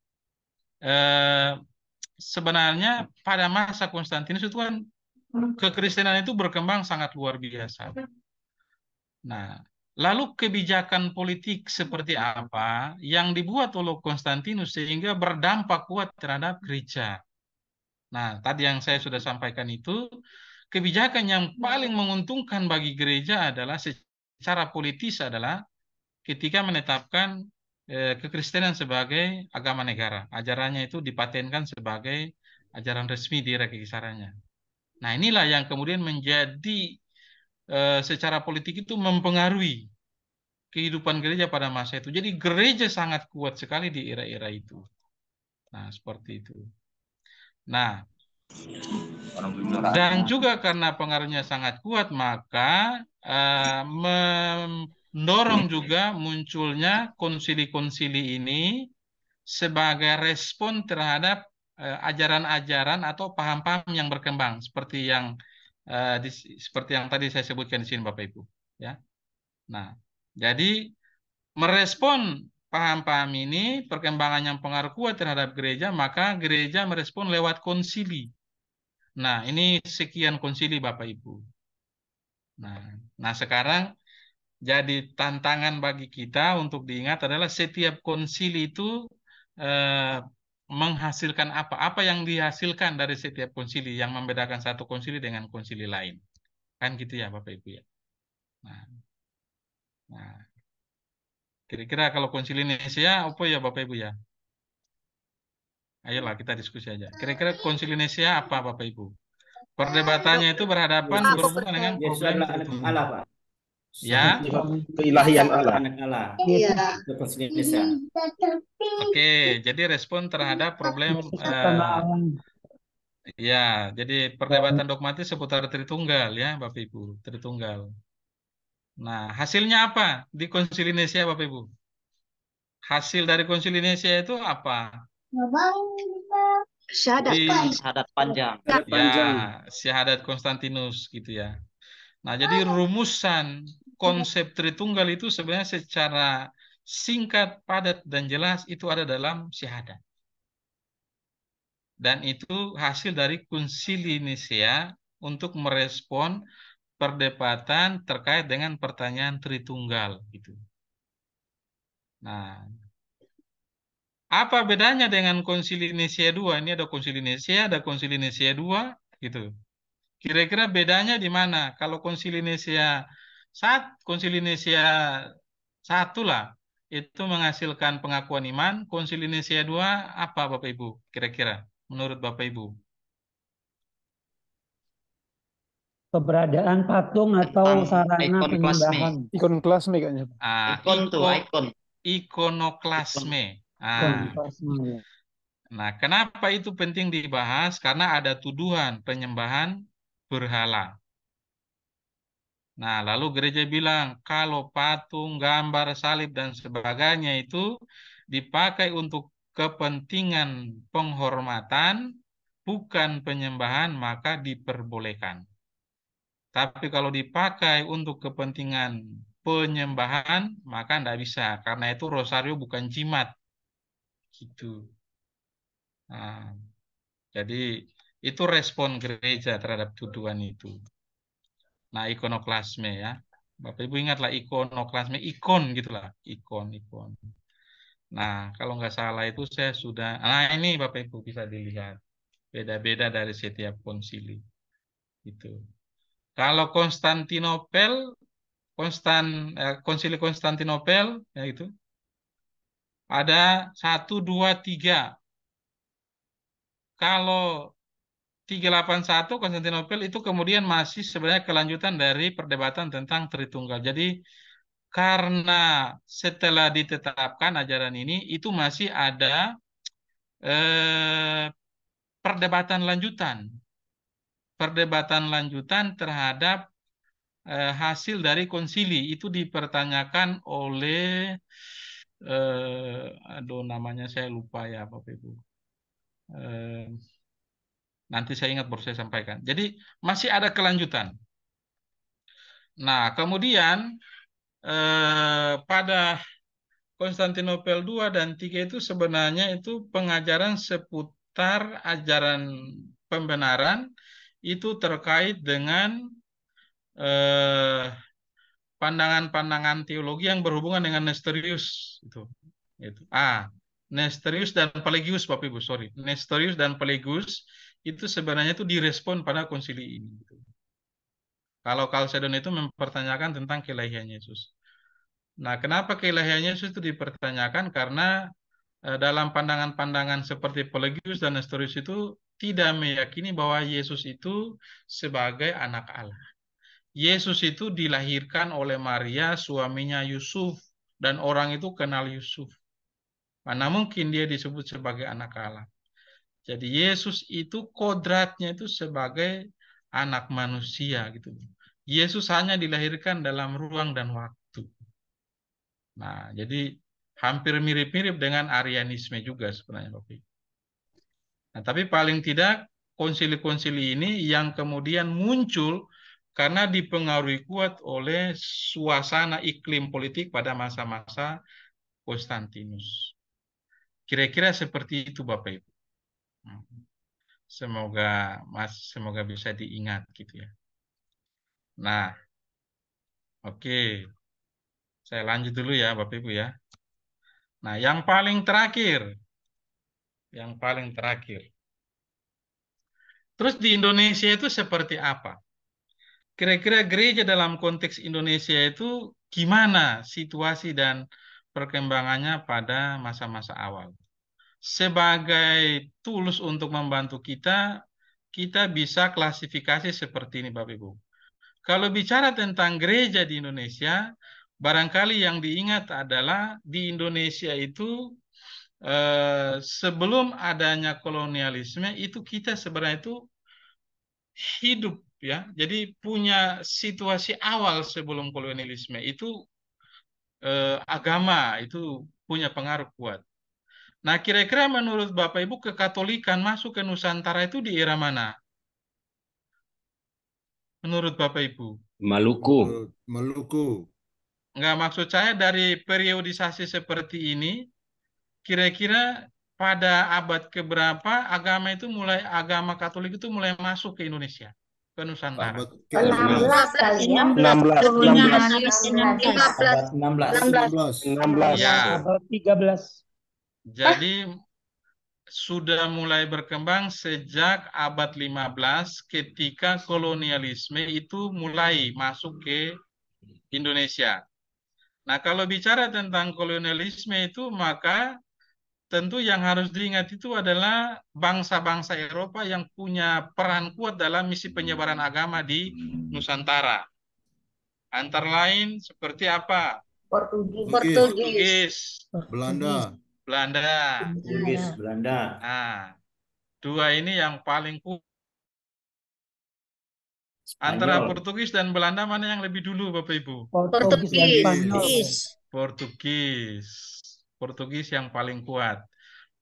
Sebenarnya pada masa Konstantinus itu kan kekristenan itu berkembang sangat luar biasa. Nah, lalu kebijakan politik seperti apa yang dibuat oleh Konstantinus sehingga berdampak kuat terhadap gereja? Nah, tadi yang saya sudah sampaikan itu, kebijakan yang paling menguntungkan bagi gereja adalah secara politis adalah ketika menetapkan kekristenan sebagai agama negara. Ajarannya itu dipatenkan sebagai ajaran resmi di era kekaisarannya. Nah, inilah yang kemudian menjadi secara politik itu mempengaruhi kehidupan gereja pada masa itu. Jadi gereja sangat kuat sekali di era-era itu. Nah, seperti itu. Nah, dan juga karena pengaruhnya sangat kuat, maka mendorong juga munculnya konsili-konsili ini sebagai respon terhadap ajaran-ajaran atau paham-paham yang berkembang, seperti yang tadi saya sebutkan di sini, Bapak Ibu. Ya. Nah, jadi merespon paham-paham ini, perkembangan yang pengaruh kuat terhadap gereja, maka gereja merespon lewat konsili. Nah, ini sekian konsili Bapak Ibu. Nah, sekarang jadi tantangan bagi kita untuk diingat adalah setiap konsili itu menghasilkan apa? Apa yang dihasilkan dari setiap konsili yang membedakan satu konsili dengan konsili lain. Kan gitu ya Bapak Ibu ya. Nah, nah. Kira-kira kalau konsili Nicea apa ya Bapak Ibu ya? Ayolah kita diskusi aja. Kira-kira konsili Nicea apa Bapak Ibu? Perdebatannya itu berhadapan berhubungan dengan Yesus problem adalah anak Tritunggal. Allah, Pak. Ya. Keilahian Allah. Anak Allah. Iya. Itu konsili Nicea. Oke, jadi respon terhadap problem ya, jadi perdebatan dogmatis seputar Tritunggal ya, Bapak Ibu, Tritunggal. Nah, hasilnya apa di konsili Nicea Bapak Ibu? Hasil dari konsili Nicea itu apa? Syahadat Syahadat panjang. Ya, syahadat Konstantinus gitu ya. Nah, jadi rumusan konsep Tritunggal itu sebenarnya secara singkat, padat, dan jelas itu ada dalam syahadat. Dan itu hasil dari konsili Nicea untuk merespon perdebatan terkait dengan pertanyaan Tritunggal gitu. Nah, apa bedanya dengan konsili Nicea II? Ini ada konsili Nicea, ada konsili Nicea II gitu. Kira-kira bedanya di mana? Kalau konsili Nicea satu lah, itu menghasilkan pengakuan iman. Konsili Nicea II apa Bapak Ibu? Kira-kira menurut Bapak Ibu? Keberadaan patung atau sarana penyembahan. Ikonoklasme kayaknya. Ikonoklasme. Ikonoklasme, ya. Nah, kenapa itu penting dibahas? Karena ada tuduhan penyembahan berhala. Nah, lalu gereja bilang kalau patung, gambar, salib, dan sebagainya itu dipakai untuk kepentingan penghormatan, bukan penyembahan, maka diperbolehkan. Tapi kalau dipakai untuk kepentingan penyembahan, maka tidak bisa. Karena itu rosario bukan jimat. Gitu. Nah, jadi itu respon gereja terhadap tuduhan itu. Nah, ikonoklasme ya. Bapak Ibu ingatlah ikonoklasme, ikon gitulah, ikon. Nah, kalau nggak salah itu saya sudah, nah ini Bapak Ibu bisa dilihat. Beda-beda dari setiap konsili. Itu. Kalau Konstantinopel, konsili Konstantinopel, ya itu, ada 1, 2, 3. Kalau 381 Konstantinopel itu kemudian masih sebenarnya kelanjutan dari perdebatan tentang Tritunggal. Jadi karena setelah ditetapkan ajaran ini, itu masih ada perdebatan lanjutan. Perdebatan lanjutan terhadap hasil dari konsili. Itu dipertanyakan oleh, aduh namanya saya lupa ya Bapak Ibu. Nanti saya ingat baru saya sampaikan. Jadi masih ada kelanjutan. Nah, kemudian pada Konstantinopel II dan III itu sebenarnya itu pengajaran seputar ajaran pembenaran itu terkait dengan pandangan-pandangan teologi yang berhubungan dengan Nestorius itu. Nestorius dan Pelagius, Bapak Ibu, sorry. Nestorius dan Pelagius itu sebenarnya itu direspon pada konsili ini. Kalau Chalcedon itu mempertanyakan tentang keilahian Yesus. Nah, kenapa keilahian Yesus itu dipertanyakan? Karena dalam pandangan-pandangan seperti Pelagius dan Nestorius itu tidak meyakini bahwa Yesus itu sebagai anak Allah. Yesus itu dilahirkan oleh Maria, suaminya Yusuf, dan orang itu kenal Yusuf. Mana mungkin dia disebut sebagai anak Allah. Jadi Yesus itu kodratnya itu sebagai anak manusia gitu. Yesus hanya dilahirkan dalam ruang dan waktu. Nah, jadi hampir mirip-mirip dengan Arianisme juga sebenarnya, Bapak. Nah, tapi paling tidak konsili-konsili ini yang kemudian muncul karena dipengaruhi kuat oleh suasana iklim politik pada masa-masa Konstantinus. Kira-kira seperti itu, Bapak Ibu. Semoga bisa diingat gitu ya. Nah, oke. Saya lanjut dulu ya, Bapak Ibu ya. Nah, yang paling terakhir. Terus di Indonesia itu seperti apa? kira-kira gereja dalam konteks Indonesia itu gimana situasi dan perkembangannya pada masa-masa awal. Sebagai tools untuk membantu kita, kita bisa klasifikasi seperti ini Bapak Ibu. Kalau bicara tentang gereja di Indonesia, barangkali yang diingat adalah di Indonesia itu sebelum adanya kolonialisme itu kita sebenarnya itu hidup ya. Jadi punya situasi awal sebelum kolonialisme itu agama itu punya pengaruh kuat. Nah, kira-kira menurut Bapak Ibu kekatolikan masuk ke Nusantara itu di era mana? Menurut Bapak Ibu? Maluku. Maluku. Enggak, maksud saya dari periodisasi seperti ini, kira-kira pada abad keberapa agama Katolik itu mulai masuk ke Indonesia, ke Nusantara? 16 kali ya. 16. Ya. Abad 13. Jadi sudah mulai berkembang sejak abad 15 ketika kolonialisme itu mulai masuk ke Indonesia. Nah, kalau bicara tentang kolonialisme itu maka tentu yang harus diingat itu adalah bangsa-bangsa Eropa yang punya peran kuat dalam misi penyebaran agama di Nusantara. Antara lain seperti apa? Portugis. Belanda. Nah, dua ini yang paling kuat. Antara Portugis dan Belanda mana yang lebih dulu Bapak Ibu? Portugis yang paling kuat.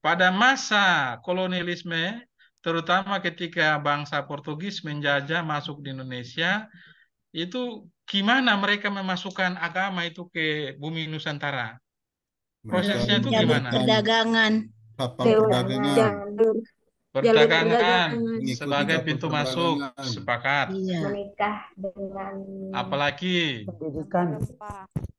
Pada masa kolonialisme, terutama ketika bangsa Portugis menjajah masuk di Indonesia, itu gimana mereka memasukkan agama itu ke bumi Nusantara? Prosesnya itu gimana? Perdagangan sebagai pintu masuk, sepakat. Menikah dengan Apalagi pendidikan.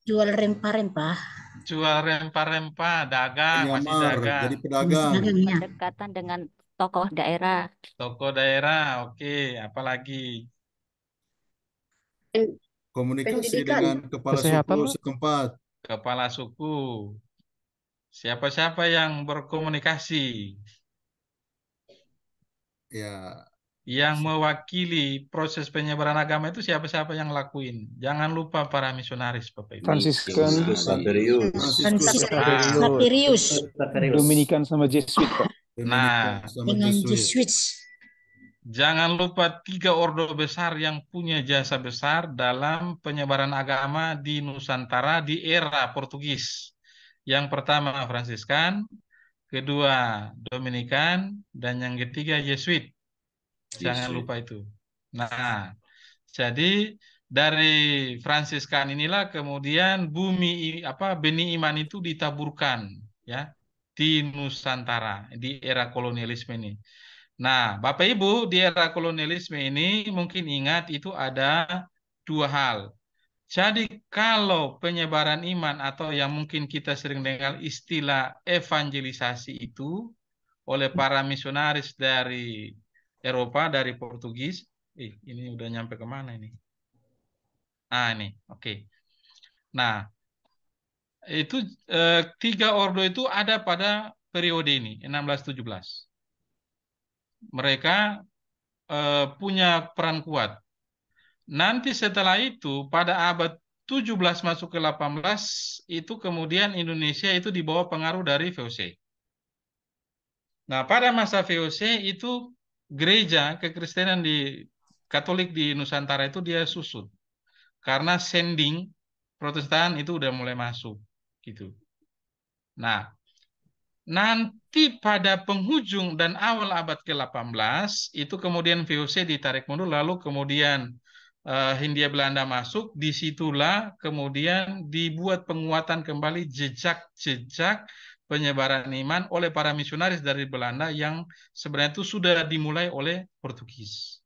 Jual rempah-rempah. Jual rempah-rempah, dagang, masih dagang. Jadi pedagang. Pendekatan dengan tokoh daerah. Tokoh daerah, oke. Apalagi komunikasi dengan kepala suku setempat. Kepala suku. Siapa-siapa yang berkomunikasi? Ya. Yang mewakili proses penyebaran agama itu siapa-siapa yang lakuin? Jangan lupa para misionaris, Bapak Ibu. Sapirius. Dominikan sama Jesuit, Pak. Nah, dengan Jesuit. Jangan lupa 3 ordo besar yang punya jasa besar dalam penyebaran agama di Nusantara di era Portugis. Yang pertama Fransiskan, kedua Dominikan, dan yang ketiga Yesuit. Jangan lupa itu. Nah, jadi dari Fransiskan inilah kemudian benih iman itu ditaburkan ya di Nusantara di era kolonialisme ini. Nah, Bapak Ibu, di era kolonialisme ini mungkin ingat itu ada 2 hal. Jadi kalau penyebaran iman atau yang mungkin kita sering dengar istilah evangelisasi itu oleh para misionaris dari Eropa, dari Portugis. Ini udah nyampe kemana ini? Ini, oke. Nah, itu 3 ordo itu ada pada periode ini, 16-17. Mereka punya peran kuat. Nanti setelah itu pada abad 17 masuk ke 18 itu kemudian Indonesia itu di bawah pengaruh dari VOC. Nah, pada masa VOC itu gereja kekristenan di Katolik di Nusantara itu dia susut. Karena sending Protestan itu udah mulai masuk gitu. Nah, nanti pada penghujung dan awal abad ke-18 itu kemudian VOC ditarik mundur, lalu kemudian Hindia Belanda masuk, disitulah kemudian dibuat penguatan kembali jejak-jejak penyebaran iman oleh para misionaris dari Belanda yang sebenarnya itu sudah dimulai oleh Portugis.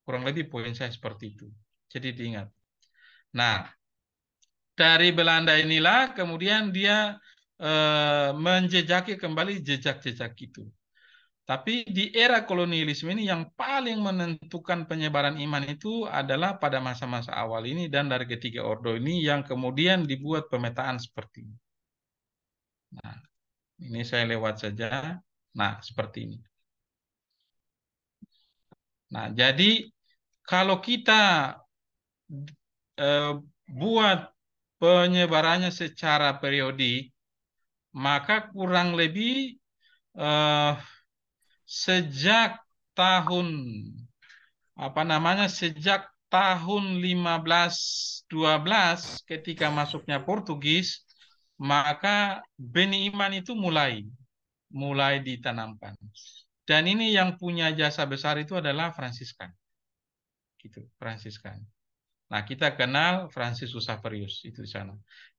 Kurang lebih poin saya seperti itu. Jadi diingat. Nah, dari Belanda inilah kemudian dia menjejaki kembali jejak-jejak itu. Tapi di era kolonialisme ini yang paling menentukan penyebaran iman itu adalah pada masa-masa awal ini dan dari ketiga ordo ini yang kemudian dibuat pemetaan seperti ini. Nah, ini saya lewat saja. Nah, seperti ini. Nah, jadi kalau kita buat penyebarannya secara periodik, maka kurang lebih sejak tahun sejak tahun 1512 ketika masuknya Portugis, maka benih iman itu mulai ditanamkan. Dan ini yang punya jasa besar itu adalah Fransiskan. Gitu, Fransiskan. Nah, kita kenal Franciscus Xaverius itu di sana.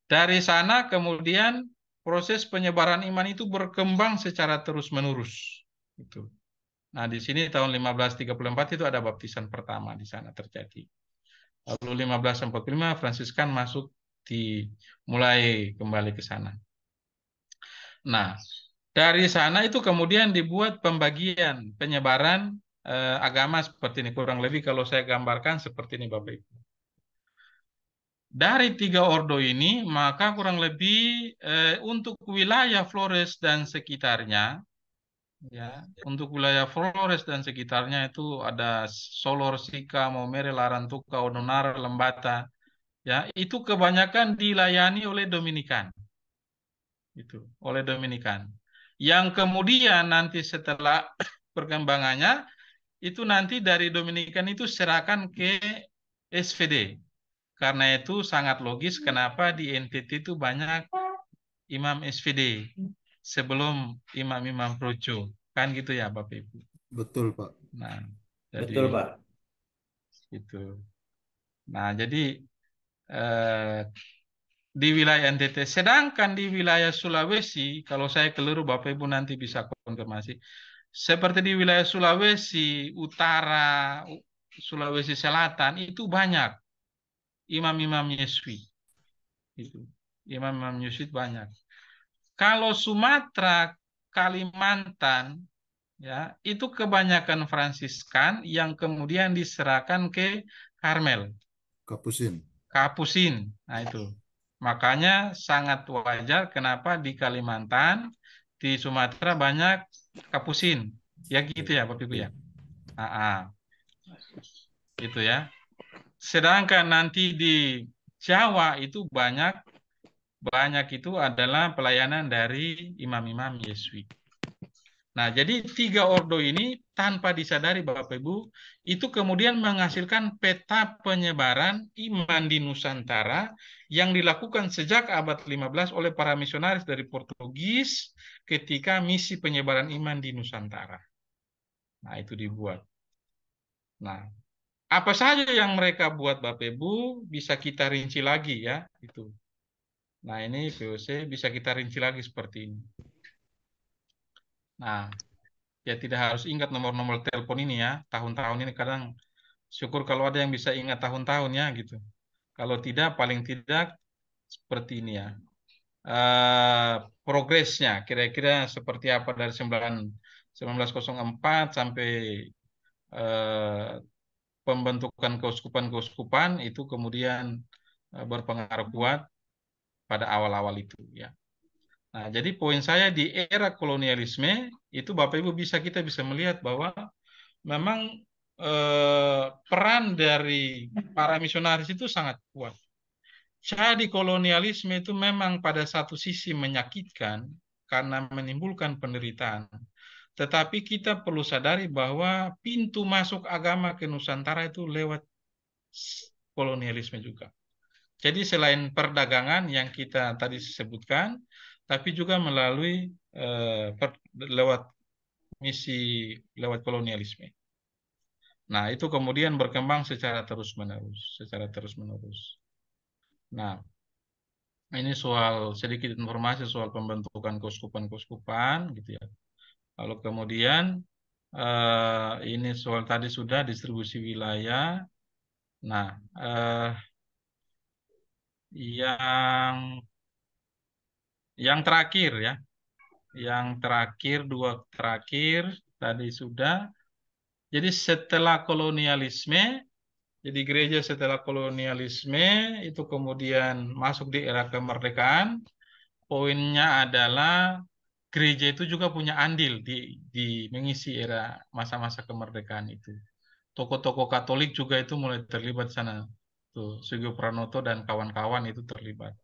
Dari sana kemudian proses penyebaran iman itu berkembang secara terus-menerus. Itu. Nah, di sini tahun 1534 itu ada baptisan pertama di sana terjadi. Lalu 1545 Fransiskan masuk mulai kembali ke sana. Nah, dari sana itu kemudian dibuat pembagian penyebaran agama seperti ini. Kurang lebih kalau saya gambarkan seperti ini Bapak Ibu. Dari tiga ordo ini, maka kurang lebih untuk wilayah Flores dan sekitarnya, ya, untuk wilayah Flores dan sekitarnya itu ada Solor, Sika, Maumere, Larantuka, Odonara, Lembata, ya, itu kebanyakan dilayani oleh Dominikan, itu oleh Dominikan. Yang kemudian nanti setelah perkembangannya itu nanti dari Dominikan itu serahkan ke SVD. Karena itu sangat logis kenapa di NTT itu banyak imam SVD sebelum imam-imam projo. Kan gitu ya Bapak Ibu? Betul Pak. Nah, jadi, betul Pak. Gitu. Nah, jadi di wilayah NTT. Sedangkan di wilayah Sulawesi, kalau saya keliru Bapak Ibu nanti bisa konfirmasi. Seperti di wilayah Sulawesi Utara, Sulawesi Selatan itu banyak imam-imam Yesuit. Itu. Imam-imam Yesuit banyak. Kalau Sumatera, Kalimantan, ya, itu kebanyakan Fransiskan yang kemudian diserahkan ke Karmel. Kapusin. Nah, itu. Makanya sangat wajar kenapa di Kalimantan, di Sumatera banyak Kapusin. Ya gitu ya Bapak Ibu ya. Gitu ya. Sedangkan nanti di Jawa itu banyak itu adalah pelayanan dari imam-imam Yesuit. Nah, jadi tiga ordo ini tanpa disadari Bapak Ibu, itu kemudian menghasilkan peta penyebaran iman di Nusantara yang dilakukan sejak abad 15 oleh para misionaris dari Portugis ketika misi penyebaran iman di Nusantara. Nah, itu dibuat. Nah, apa saja yang mereka buat Bapak Ibu bisa kita rinci lagi ya, itu. Nah, ini VOC bisa kita rinci lagi seperti ini. Nah, ya tidak harus ingat nomor-nomor telepon ini ya. Tahun-tahun ini kadang syukur kalau ada yang bisa ingat tahun-tahunnya gitu. Kalau tidak, paling tidak seperti ini ya. Progresnya kira-kira seperti apa dari 1904 sampai pembentukan keuskupan-keuskupan itu kemudian berpengaruh kuat pada awal-awal itu ya. Nah, jadi poin saya di era kolonialisme itu Bapak Ibu kita bisa melihat bahwa memang peran dari para misionaris itu sangat kuat. Jadi kolonialisme itu memang pada satu sisi menyakitkan karena menimbulkan penderitaan. Tetapi kita perlu sadari bahwa pintu masuk agama ke Nusantara itu lewat kolonialisme juga. Jadi selain perdagangan yang kita tadi sebutkan, tapi juga melalui lewat misi lewat kolonialisme. Nah, itu kemudian berkembang secara terus-menerus, Nah, ini sedikit informasi soal pembentukan keuskupan-keuskupan, gitu ya. Lalu kemudian ini soal tadi sudah distribusi wilayah. Nah, yang terakhir ya, dua terakhir tadi sudah. Jadi setelah kolonialisme, jadi gereja setelah kolonialisme itu kemudian masuk di era kemerdekaan. Poinnya adalah gereja itu juga punya andil di mengisi era masa-masa kemerdekaan itu. Tokoh-tokoh Katolik juga itu mulai terlibat sana. Tuh, Sugio Pranoto dan kawan-kawan itu terlibat.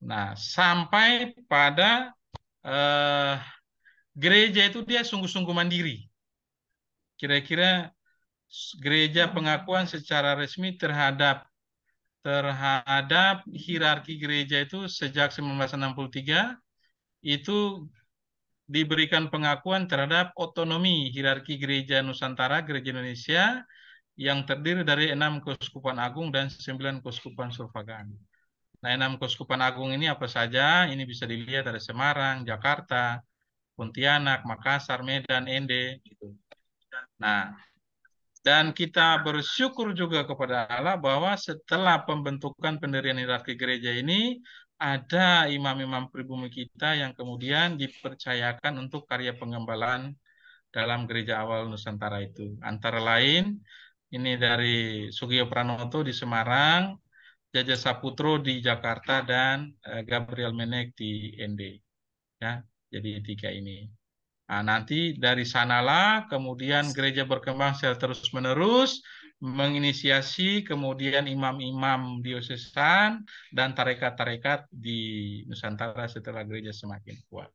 Nah, sampai pada gereja itu dia sungguh-sungguh mandiri. Kira-kira gereja pengakuan secara resmi terhadap hierarki gereja itu sejak 1963 itu diberikan pengakuan terhadap otonomi hierarki gereja Nusantara, gereja Indonesia yang terdiri dari 6 keuskupan agung dan 9 keuskupan surfagan. Nah, 6 keuskupan agung ini apa saja? Ini bisa dilihat dari Semarang, Jakarta, Pontianak, Makassar, Medan, Ende. Gitu. Nah, dan kita bersyukur juga kepada Allah bahwa setelah pembentukan pendirian hierarki gereja ini, ada imam-imam pribumi kita yang kemudian dipercayakan untuk karya pengembalaan dalam gereja awal Nusantara itu. Antara lain, ini dari Sugio Pranoto di Semarang, Jaja Saputro di Jakarta, dan Gabriel Menek di Ende. Ya, jadi 3 ini. Nah, nanti dari sanalah kemudian gereja berkembang secara terus-menerus, menginisiasi kemudian imam-imam diosesan dan tarekat-tarekat di Nusantara setelah gereja semakin kuat.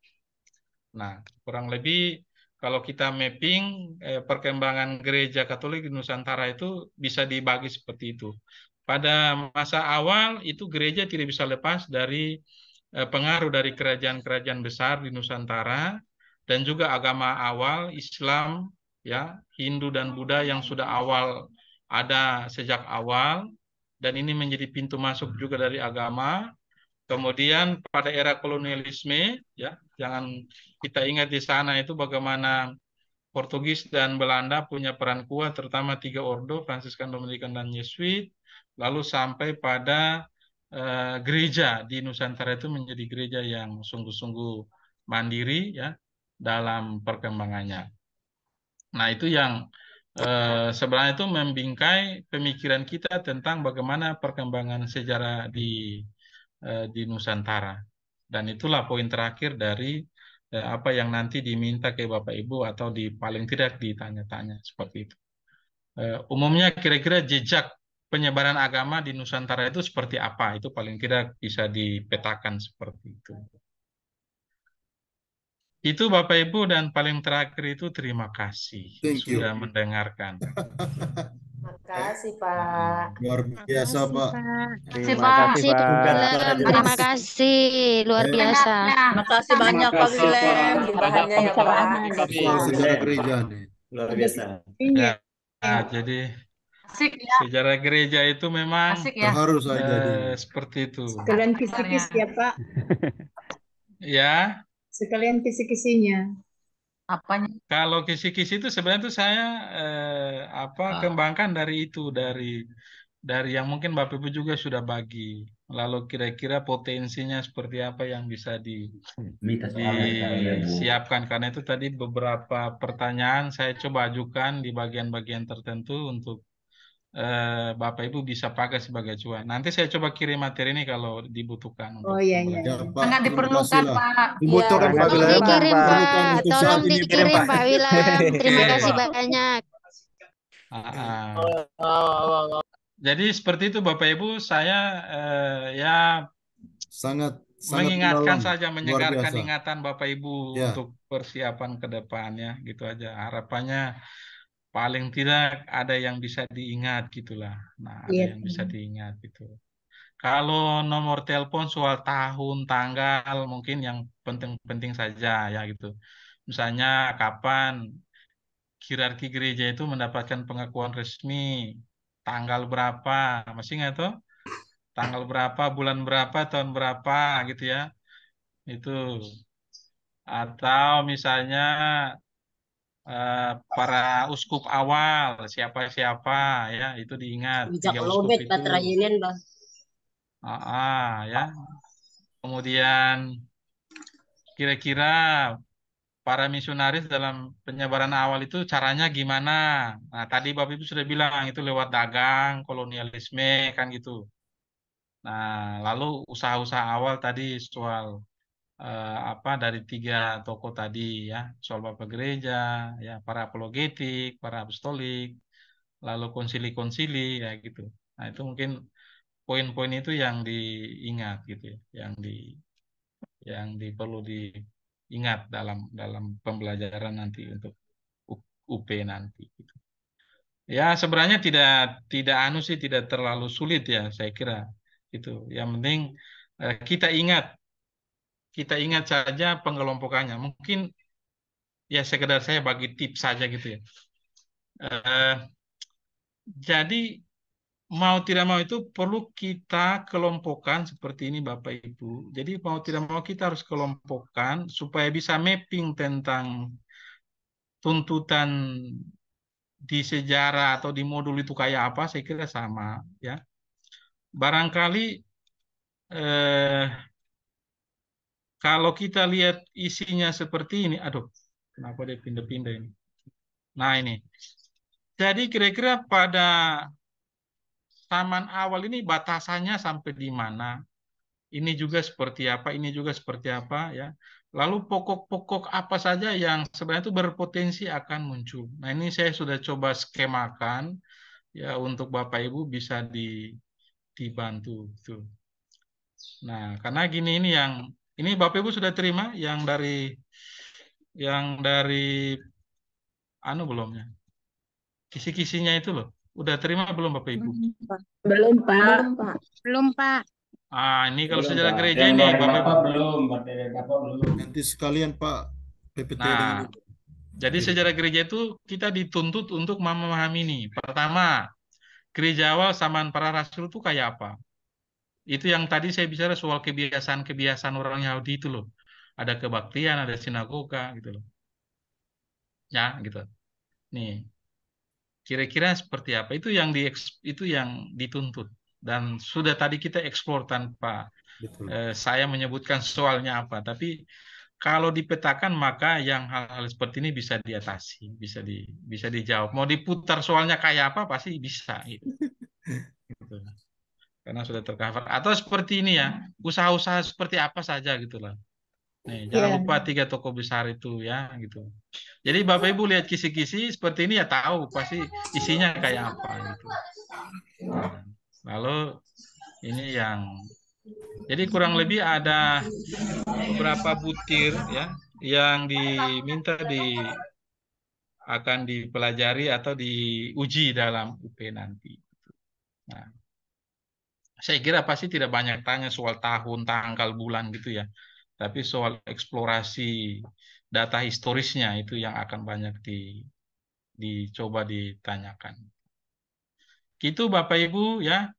Nah, kurang lebih kalau kita mapping perkembangan gereja Katolik di Nusantara itu bisa dibagi seperti itu. Pada masa awal itu gereja tidak bisa lepas dari pengaruh dari kerajaan-kerajaan besar di Nusantara, dan juga agama awal Islam, ya, Hindu dan Buddha yang sudah ada sejak awal, dan ini menjadi pintu masuk juga dari agama. Kemudian pada era kolonialisme, ya, jangan kita ingat di sana itu bagaimana Portugis dan Belanda punya peran kuat, terutama 3 ordo, Fransiskan, Dominikan, dan Yesuit, lalu sampai pada gereja di Nusantara itu menjadi gereja yang sungguh-sungguh mandiri, ya, dalam perkembangannya. Nah, itu yang sebenarnya itu membingkai pemikiran kita tentang bagaimana perkembangan sejarah di Nusantara. Dan itulah poin terakhir dari apa yang nanti diminta ke Bapak Ibu atau paling tidak ditanya-tanya seperti itu. Umumnya kira-kira jejak penyebaran agama di Nusantara itu seperti apa? Itu paling tidak bisa dipetakan seperti itu. Itu Bapak Ibu, dan paling terakhir itu terima kasih sudah mendengarkan. Makasih Pak. Luar biasa Pak. Terima kasih Pak Willem. Terima kasih, luar biasa. Terima kasih banyak Pak Willem. Bahannya ya Pak. Sejarah gereja nih. Luar biasa. Ya, jadi Asik ya. sejarah gereja itu memang Asik ya. Harus ada. seperti itu. Sekalian kisi-kisi ya Pak. Ya. Sekalian kisi-kisinya. Apanya? Kalau kisi-kisi itu sebenarnya itu saya kembangkan dari itu, dari yang mungkin Bapak Ibu juga sudah bagi. Lalu kira-kira potensinya seperti apa yang bisa disiapkan. Karena itu tadi beberapa pertanyaan saya coba ajukan di bagian-bagian tertentu untuk Bapak Ibu bisa pakai sebagai acuan. Nanti saya coba kirim materi ini kalau dibutuhkan. Oh iya iya. Sangat diperlukan Pak. Dibutuhkan Pak Tolong Willem. dikirim Pak, Untuk tolong saat ini, dikirim Pak. Pak Willem. Terima kasih banyak. Jadi seperti itu Bapak Ibu, saya ya sangat mengingatkan mendalam. saja, Luar menyegarkan biasa. ingatan Bapak Ibu Ya. untuk persiapan ke depannya, gitu aja. Harapannya paling tidak ada yang bisa diingat gitulah. Nah, ada Iya. yang bisa diingat gitu. Kalau nomor telepon soal tahun, tanggal mungkin yang penting-penting saja ya gitu. Misalnya kapan hierarki gereja itu mendapatkan pengakuan resmi, tanggal berapa, masih ingat tuh? Tanggal berapa, bulan berapa, tahun berapa gitu ya. Itu. Atau misalnya para uskup awal, siapa-siapa ya, itu diingat. Bijak 3 uskup lobet itu. baterainya Bang. Ya. Kemudian kira-kira para misionaris dalam penyebaran awal itu caranya gimana. Nah, tadi Bapak Ibu sudah bilang itu lewat dagang, kolonialisme, kan gitu. Nah, lalu usaha-usaha awal tadi soal apa dari 3 tokoh tadi ya, soal Bapak Gereja, ya para apologetik, para apostolik, lalu konsili-konsili ya gitu. Nah, itu mungkin poin-poin itu yang diingat gitu ya, yang perlu diingat dalam dalam pembelajaran nanti untuk UP nanti gitu. Ya, sebenarnya tidak anu sih tidak terlalu sulit ya saya kira itu. Yang penting kita ingat saja pengelompokannya. Mungkin ya sekedar saya bagi tips saja gitu ya. Eh, jadi mau tidak mau itu perlu kita kelompokkan seperti ini Bapak Ibu. Jadi mau tidak mau kita harus kelompokkan supaya bisa mapping tentang tuntutan di sejarah atau di modul itu kayak apa, saya kira sama ya. Barangkali kalau kita lihat isinya seperti ini, aduh, kenapa dia pindah-pindah ini? Nah ini, jadi kira-kira pada taman awal ini batasannya sampai di mana? Ini juga seperti apa? Ini juga seperti apa ya? Lalu pokok-pokok apa saja yang sebenarnya itu berpotensi akan muncul. Nah ini saya sudah coba skemakan ya untuk Bapak Ibu bisa dibantu tuh. Nah karena gini ini Bapak Ibu sudah terima yang dari anu belumnya kisi-kisinya itu loh. Udah terima belum Bapak Ibu? Belum, Pak. Belum, Pak. Belum, Pak. Ini kalau Belum, sejarah Pak. gereja Yang ini dari Bapak Bapak Ibu. belum, dari Bapak belum. Nanti sekalian Pak PPT Nah, dengan jadi sejarah gereja itu kita dituntut untuk memahami ini. Pertama, gereja awal zaman para rasul itu kayak apa? Itu yang tadi saya bicara soal kebiasaan-kebiasaan orang Yahudi itu loh. Ada kebaktian, ada sinagoga gitu loh. Ya, gitu. Nih, kira-kira seperti apa? Itu yang dituntut. Dan sudah tadi kita eksplor tanpa saya menyebutkan soalnya apa. Tapi kalau dipetakan maka yang hal-hal seperti ini bisa diatasi, bisa dijawab. Mau diputar soalnya kayak apa pasti bisa gitu. Gitu. Karena sudah tercover. Atau seperti ini ya, usaha-usaha seperti apa saja gitu lah. Nih, jangan lupa 3 toko besar itu ya gitu. Jadi Bapak Ibu lihat kisi-kisi seperti ini ya tahu pasti isinya kayak apa gitu. Nah, lalu ini jadi kurang lebih ada beberapa butir ya yang diminta akan dipelajari atau diuji dalam UP nanti. Nah, saya kira pasti tidak banyak tanya soal tahun, tanggal, bulan gitu ya. Tapi soal eksplorasi data historisnya itu yang akan banyak dicoba ditanyakan. Gitu Bapak Ibu ya.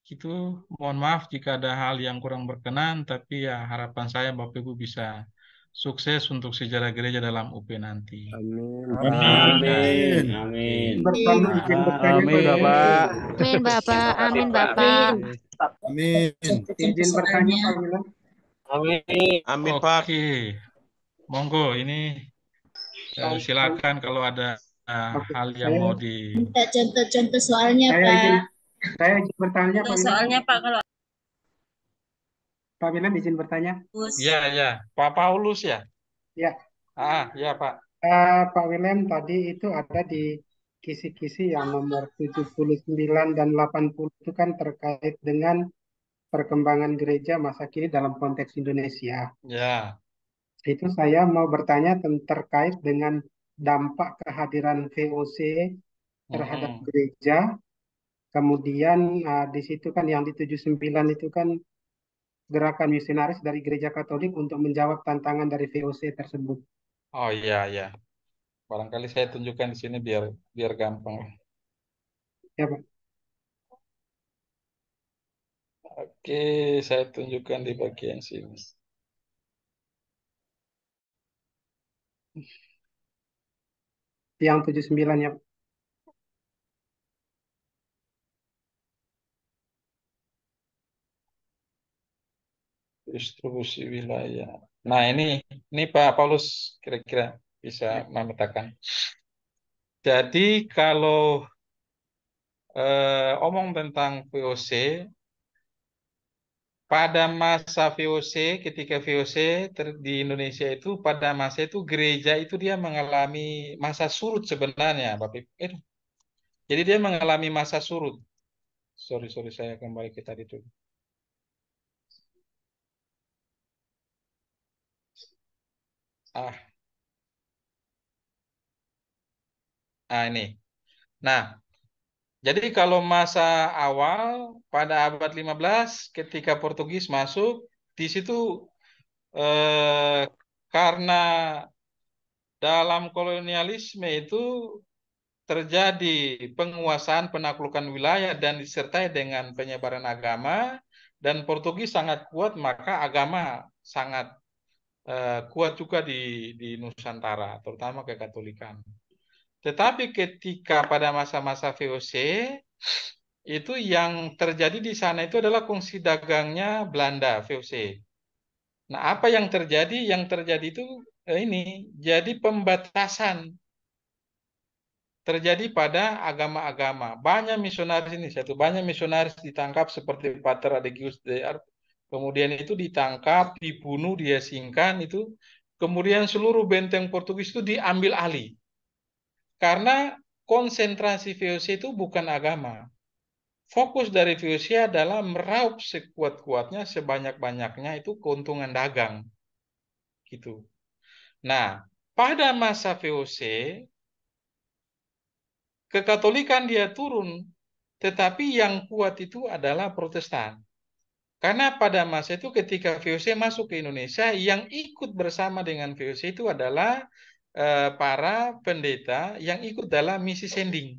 Itu mohon maaf jika ada hal yang kurang berkenan, tapi ya harapan saya Bapak Ibu bisa sukses untuk sejarah gereja dalam UP nanti. Amin. Amin. Amin. Amin, Bapak. Amin, Bapak. Amin, Bapak. Amin. Izin bertanya, Pak Wilam. Amin. Amin, Pak. Oke. Monggo ini silakan kalau ada hal yang mau Minta contoh-contoh soalnya, Pak. Saya izin bertanya, Pak Wilam. Soalnya Pak kalau Pak Wilam izin bertanya. Iya, ya. Pak Paulus ya? Ya. Ya, Pak. Pak William tadi itu ada di kisi-kisi yang nomor 79 dan 80 itu kan terkait dengan perkembangan gereja masa kini dalam konteks Indonesia. Ya. Itu saya mau bertanya terkait dengan dampak kehadiran VOC terhadap gereja. Kemudian di situ kan yang di 79 itu kan gerakan misionaris dari gereja Katolik untuk menjawab tantangan dari VOC tersebut. Oh iya, ya. Barangkali saya tunjukkan di sini biar gampang. Ya, Pak. Oke, saya tunjukkan di bagian sini. Yang 79 ya, Pak. Distribusi wilayah. Nah, ini Pak Paulus kira-kira bisa memetakan. Jadi kalau omong tentang VOC, pada masa VOC, ketika VOC di Indonesia itu, pada masa itu gereja itu dia mengalami masa surut sebenarnya, Bapak Ibu. Jadi dia mengalami masa surut. Sorry, saya kembali ke tadi dulu. Ini. Nah, jadi kalau masa awal pada abad 15 ketika Portugis masuk, di situ karena dalam kolonialisme itu terjadi penguasaan penaklukan wilayah dan disertai dengan penyebaran agama, dan Portugis sangat kuat, maka agama sangat kuat juga di Nusantara, terutama kekatolikan. Tetapi ketika pada masa-masa VOC, itu yang terjadi di sana itu adalah kongsi dagangnya Belanda, VOC. Nah, apa yang terjadi? Yang terjadi itu jadi pembatasan terjadi pada agama-agama. Banyak misionaris banyak misionaris ditangkap seperti Pater Adegius DR. Kemudian itu ditangkap, dibunuh, diasingkan itu. Kemudian seluruh benteng Portugis itu diambil alih. Karena konsentrasi VOC itu bukan agama. Fokus dari VOC adalah meraup sekuat-kuatnya, sebanyak-banyaknya itu keuntungan dagang. Gitu. Nah, pada masa VOC, kekatolikan dia turun, tetapi yang kuat itu adalah Protestan. Karena pada masa itu ketika VOC masuk ke Indonesia, yang ikut bersama dengan VOC itu adalah para pendeta yang ikut dalam misi sending.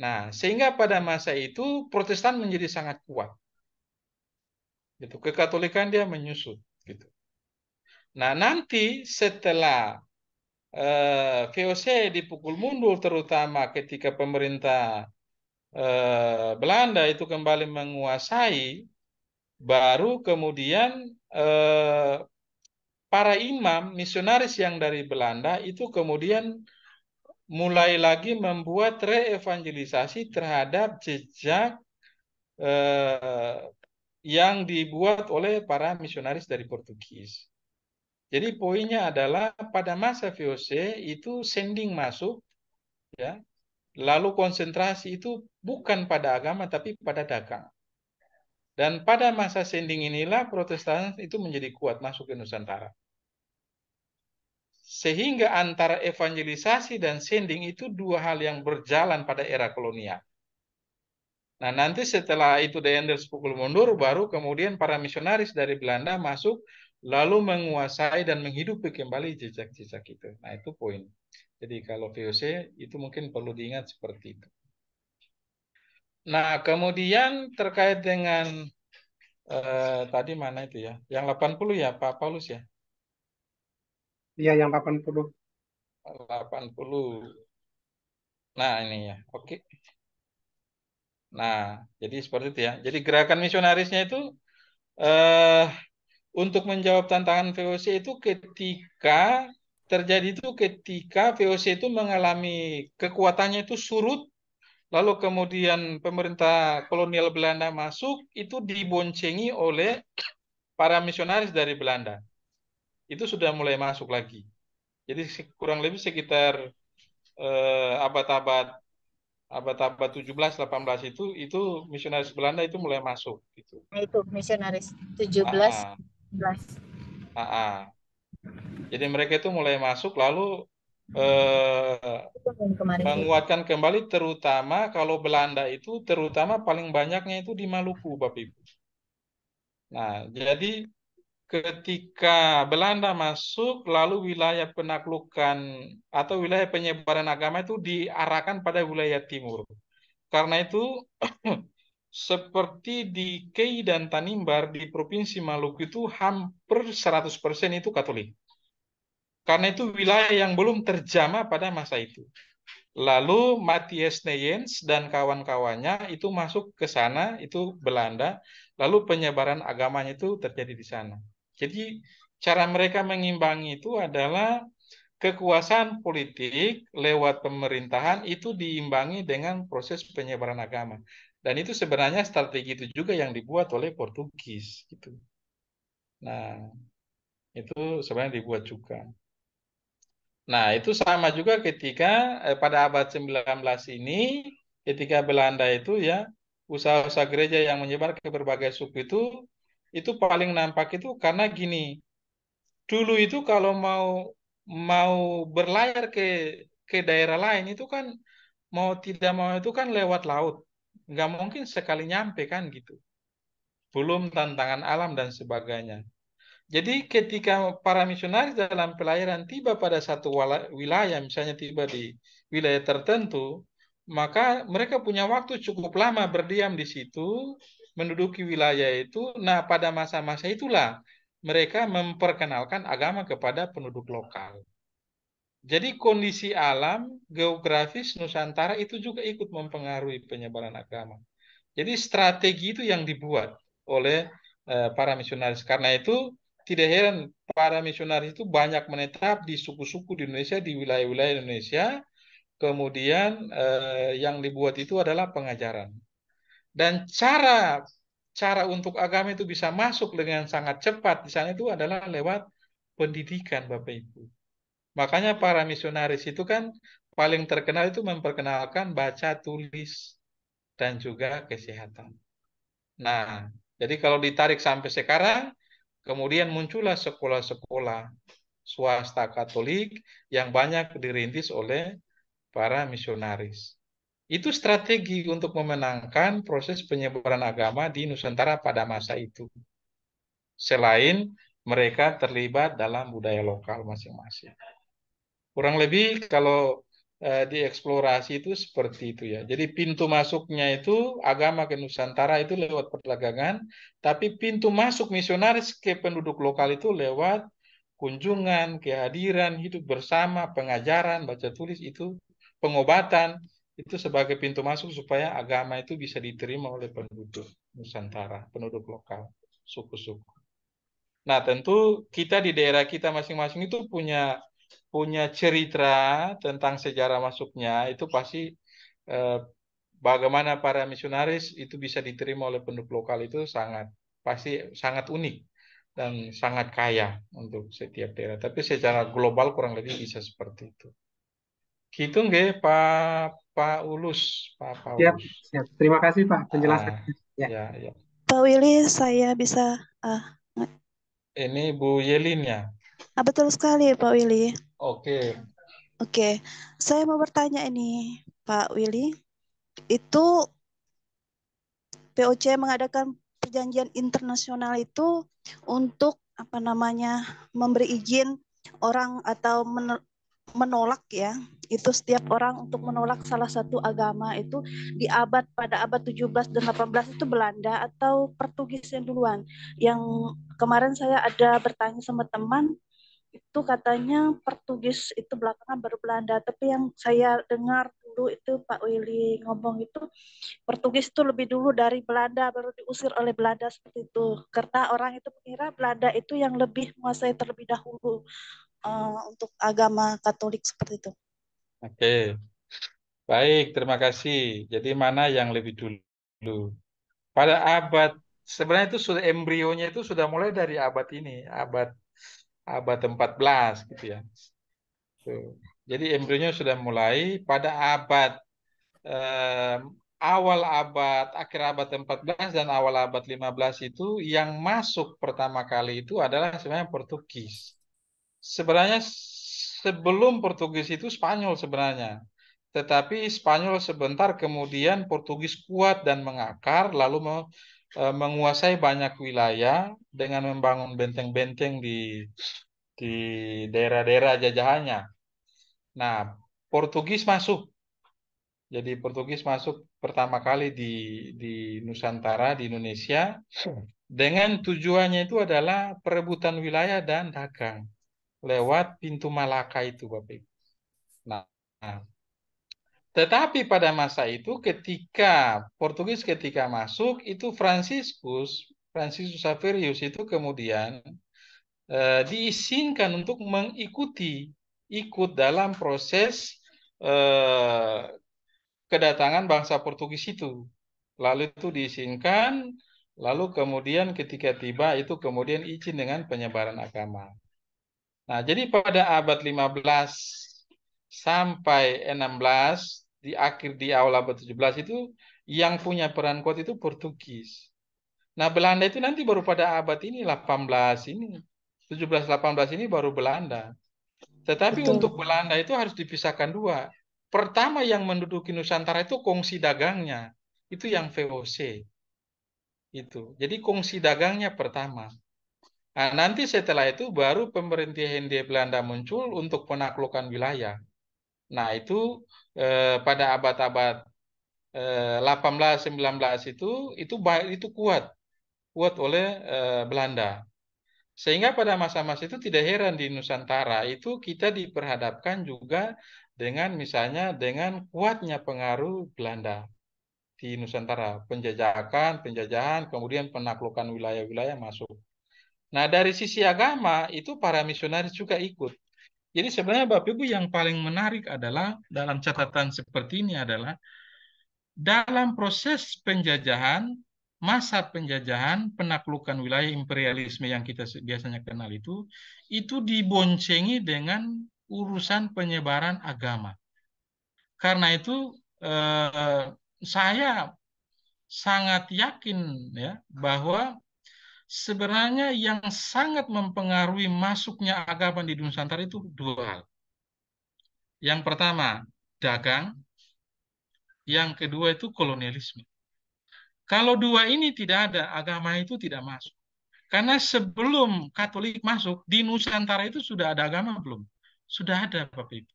Nah, sehingga pada masa itu Protestan menjadi sangat kuat. Gitu. Kekatolikan dia menyusut. Gitu. Nah, nanti setelah VOC dipukul mundur, terutama ketika pemerintah Belanda itu kembali menguasai, baru kemudian para imam misionaris yang dari Belanda itu kemudian mulai lagi membuat reevangelisasi terhadap jejak yang dibuat oleh para misionaris dari Portugis. Jadi poinnya adalah pada masa VOC itu sending masuk, ya, lalu konsentrasi itu bukan pada agama tapi pada dagang. Dan pada masa sending inilah Protestan itu menjadi kuat masuk ke Nusantara. Sehingga antara evangelisasi dan sending itu dua hal yang berjalan pada era kolonial. Nah, nanti setelah itu The Enders pukul mundur, baru kemudian para misionaris dari Belanda masuk, lalu menguasai dan menghidupi kembali jejak-jejak itu. Nah, itu poin. Jadi kalau VOC itu mungkin perlu diingat seperti itu. Nah, kemudian terkait dengan tadi mana itu ya? Yang 80 ya, Pak Paulus ya? Iya, yang 80. 80. Nah, ini ya. Oke. Nah, jadi seperti itu ya. Jadi gerakan misionarisnya itu untuk menjawab tantangan VOC itu ketika terjadi itu ketika VOC itu mengalami kekuatannya itu surut, lalu kemudian pemerintah kolonial Belanda masuk, itu diboncengi oleh para misionaris dari Belanda. Itu sudah mulai masuk lagi. Jadi kurang lebih sekitar abad-abad 17-18 itu misionaris Belanda itu mulai masuk gitu. Nah, itu misionaris 17 18. Jadi mereka itu mulai masuk lalu menguatkan kembali, terutama kalau Belanda itu terutama paling banyaknya itu di Maluku, Bapak Ibu. Nah, jadi ketika Belanda masuk, lalu wilayah penaklukan atau wilayah penyebaran agama itu diarahkan pada wilayah timur. Karena itu seperti di Kei dan Tanimbar di Provinsi Maluku itu hampir 100% itu Katolik. Karena itu wilayah yang belum terjamah pada masa itu. Lalu Matthias Neyens dan kawan-kawannya itu masuk ke sana, itu Belanda. Lalu penyebaran agamanya itu terjadi di sana. Jadi cara mereka mengimbangi itu adalah kekuasaan politik lewat pemerintahan itu diimbangi dengan proses penyebaran agama. Dan itu sebenarnya strategi itu juga yang dibuat oleh Portugis gitu. Nah, itu sebenarnya dibuat juga. Nah, itu sama juga ketika pada abad 19 ini, ketika Belanda itu ya, usaha-usaha gereja yang menyebar ke berbagai suku itu paling nampak itu karena gini, dulu itu kalau mau berlayar ke daerah lain itu kan mau tidak mau itu kan lewat laut, nggak mungkin sekali nyampe kan gitu. Belum tantangan alam dan sebagainya. Jadi ketika para misionaris dalam pelayaran tiba pada satu wilayah, misalnya tiba di wilayah tertentu, maka mereka punya waktu cukup lama berdiam di situ, menduduki wilayah itu. Nah, pada masa-masa itulah mereka memperkenalkan agama kepada penduduk lokal. Jadi kondisi alam, geografis Nusantara itu juga ikut mempengaruhi penyebaran agama. Jadi strategi itu yang dibuat oleh para misionaris. Karena itu tidak heran para misionaris itu banyak menetap di suku-suku di Indonesia, di wilayah-wilayah Indonesia. Kemudian yang dibuat itu adalah pengajaran. Dan cara untuk agama itu bisa masuk dengan sangat cepat di sana itu adalah lewat pendidikan, Bapak Ibu. Makanya para misionaris itu kan paling terkenal itu memperkenalkan baca, tulis, dan juga kesehatan. Nah, jadi kalau ditarik sampai sekarang, kemudian muncullah sekolah-sekolah swasta Katolik yang banyak dirintis oleh para misionaris. Itu strategi untuk memenangkan proses penyebaran agama di Nusantara pada masa itu. Selain mereka terlibat dalam budaya lokal masing-masing. Kurang lebih kalau dieksplorasi itu seperti itu ya. Jadi pintu masuknya itu agama ke Nusantara itu lewat perdagangan, tapi pintu masuk misionaris ke penduduk lokal itu lewat kunjungan, kehadiran, hidup bersama, pengajaran, baca tulis itu, pengobatan, itu sebagai pintu masuk supaya agama itu bisa diterima oleh penduduk Nusantara, penduduk lokal, suku-suku. Nah, tentu kita di daerah kita masing-masing itu punya cerita tentang sejarah masuknya, itu pasti bagaimana para misionaris itu bisa diterima oleh penduduk lokal itu pasti sangat unik dan sangat kaya untuk setiap daerah. Tapi secara global kurang lebih bisa seperti itu. Gitu nggih Pak Ulus, Pak Siap, Paulus. siap. Terima kasih Pak penjelasannya. Ya. Pak Willy, saya bisa Ini Bu Yelin ya. betul sekali Pak Willy. Oke. Oke, saya mau bertanya ini Pak Willy, itu POC mengadakan perjanjian internasional itu untuk memberi izin orang atau menolak ya, itu setiap orang untuk menolak salah satu agama itu pada abad 17 dan 18 itu Belanda atau Portugis yang duluan. Yang kemarin saya ada bertanya sama teman, itu katanya Portugis itu belakangan baru Belanda, tapi yang saya dengar dulu itu Pak Willy ngomong itu Portugis itu lebih dulu dari Belanda, baru diusir oleh Belanda seperti itu. Karena orang itu mengira Belanda itu yang lebih menguasai terlebih dahulu untuk agama Katolik seperti itu. Oke. Baik, terima kasih. Jadi mana yang lebih dulu? Pada sebenarnya itu sudah embrionya itu sudah mulai dari abad ini, abad 14 gitu ya. Jadi embrionya sudah mulai pada akhir abad 14 dan awal abad 15 itu yang masuk pertama kali itu adalah sebenarnya Portugis. Sebenarnya sebelum Portugis itu Spanyol sebenarnya. Tetapi Spanyol sebentar kemudian Portugis kuat dan mengakar lalu menguasai banyak wilayah dengan membangun benteng-benteng di daerah-daerah jajahannya. Nah, Portugis masuk. Jadi Portugis masuk pertama kali di Nusantara, di Indonesia, dengan tujuannya itu adalah perebutan wilayah dan dagang lewat pintu Malaka itu, Bapak Ibu. Nah, Tetapi pada masa itu ketika Portugis ketika masuk itu Franciscus Xaverius itu kemudian diizinkan untuk ikut dalam proses kedatangan bangsa Portugis itu. Lalu itu diizinkan, lalu kemudian ketika tiba itu kemudian izin dengan penyebaran agama. Nah, jadi pada abad 15 sampai 16 di awal abad 17 itu yang punya peran kuat itu Portugis. Nah, Belanda itu nanti baru pada abad ini 18 ini 17-18 ini baru Belanda. Tetapi untuk Belanda itu harus dipisahkan dua. Pertama yang menduduki Nusantara itu kongsi dagangnya. Itu yang VOC. Itu. Jadi kongsi dagangnya pertama. Nah, nanti setelah itu baru pemerintah Hindia Belanda muncul untuk penaklukan wilayah. Nah, itu pada abad-abad 18-19 itu kuat oleh Belanda. Sehingga pada masa-masa itu tidak heran di Nusantara itu kita diperhadapkan juga dengan misalnya dengan kuatnya pengaruh Belanda di Nusantara, penjajahan, kemudian penaklukan wilayah-wilayah masuk. Nah, dari sisi agama itu para misionaris juga ikut. Jadi sebenarnya Bapak Ibu yang paling menarik adalah dalam catatan seperti ini adalah dalam proses penjajahan, masa penjajahan, penaklukan wilayah imperialisme yang kita biasanya kenal itu diboncengi dengan urusan penyebaran agama. Karena itu saya sangat yakin ya bahwa sebenarnya yang sangat mempengaruhi masuknya agama di Nusantara itu dua hal. Yang pertama, dagang. Yang kedua itu kolonialisme. Kalau dua ini tidak ada, agama itu tidak masuk. Karena sebelum Katolik masuk, di Nusantara itu sudah ada agama belum? Sudah ada, Bapak Ibu.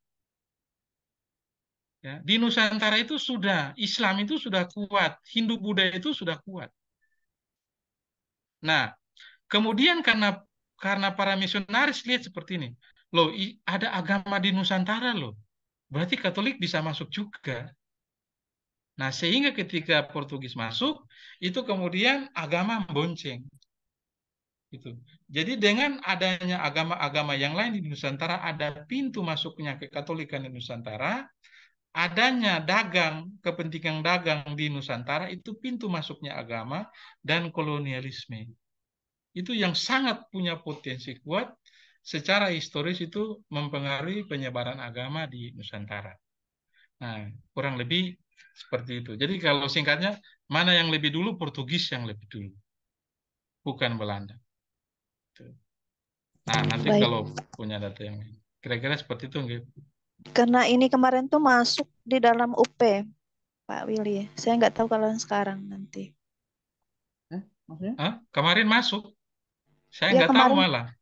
Ya, di Nusantara itu sudah, Islam itu sudah kuat, Hindu-Buddha itu sudah kuat. Nah, kemudian karena para misionaris lihat seperti ini, loh ada agama di Nusantara loh, berarti Katolik bisa masuk juga. Nah, sehingga ketika Portugis masuk, itu kemudian agama bonceng. Gitu. Jadi dengan adanya agama-agama yang lain di Nusantara, ada pintu masuknya ke Katolikan di Nusantara, adanya kepentingan dagang di Nusantara, itu pintu masuknya agama dan kolonialisme. Itu yang sangat punya potensi kuat, secara historis itu mempengaruhi penyebaran agama di Nusantara. Nah, kurang lebih seperti itu. Jadi kalau singkatnya, mana yang lebih dulu? Portugis yang lebih dulu. Bukan Belanda. Nah, nanti kalau punya data yang kira-kira seperti itu. Gitu. Karena ini kemarin tuh masuk di dalam UP, Pak Willy. Saya nggak tahu kalau sekarang nanti. Maksudnya? Kemarin masuk? Saya nggak tahu malah.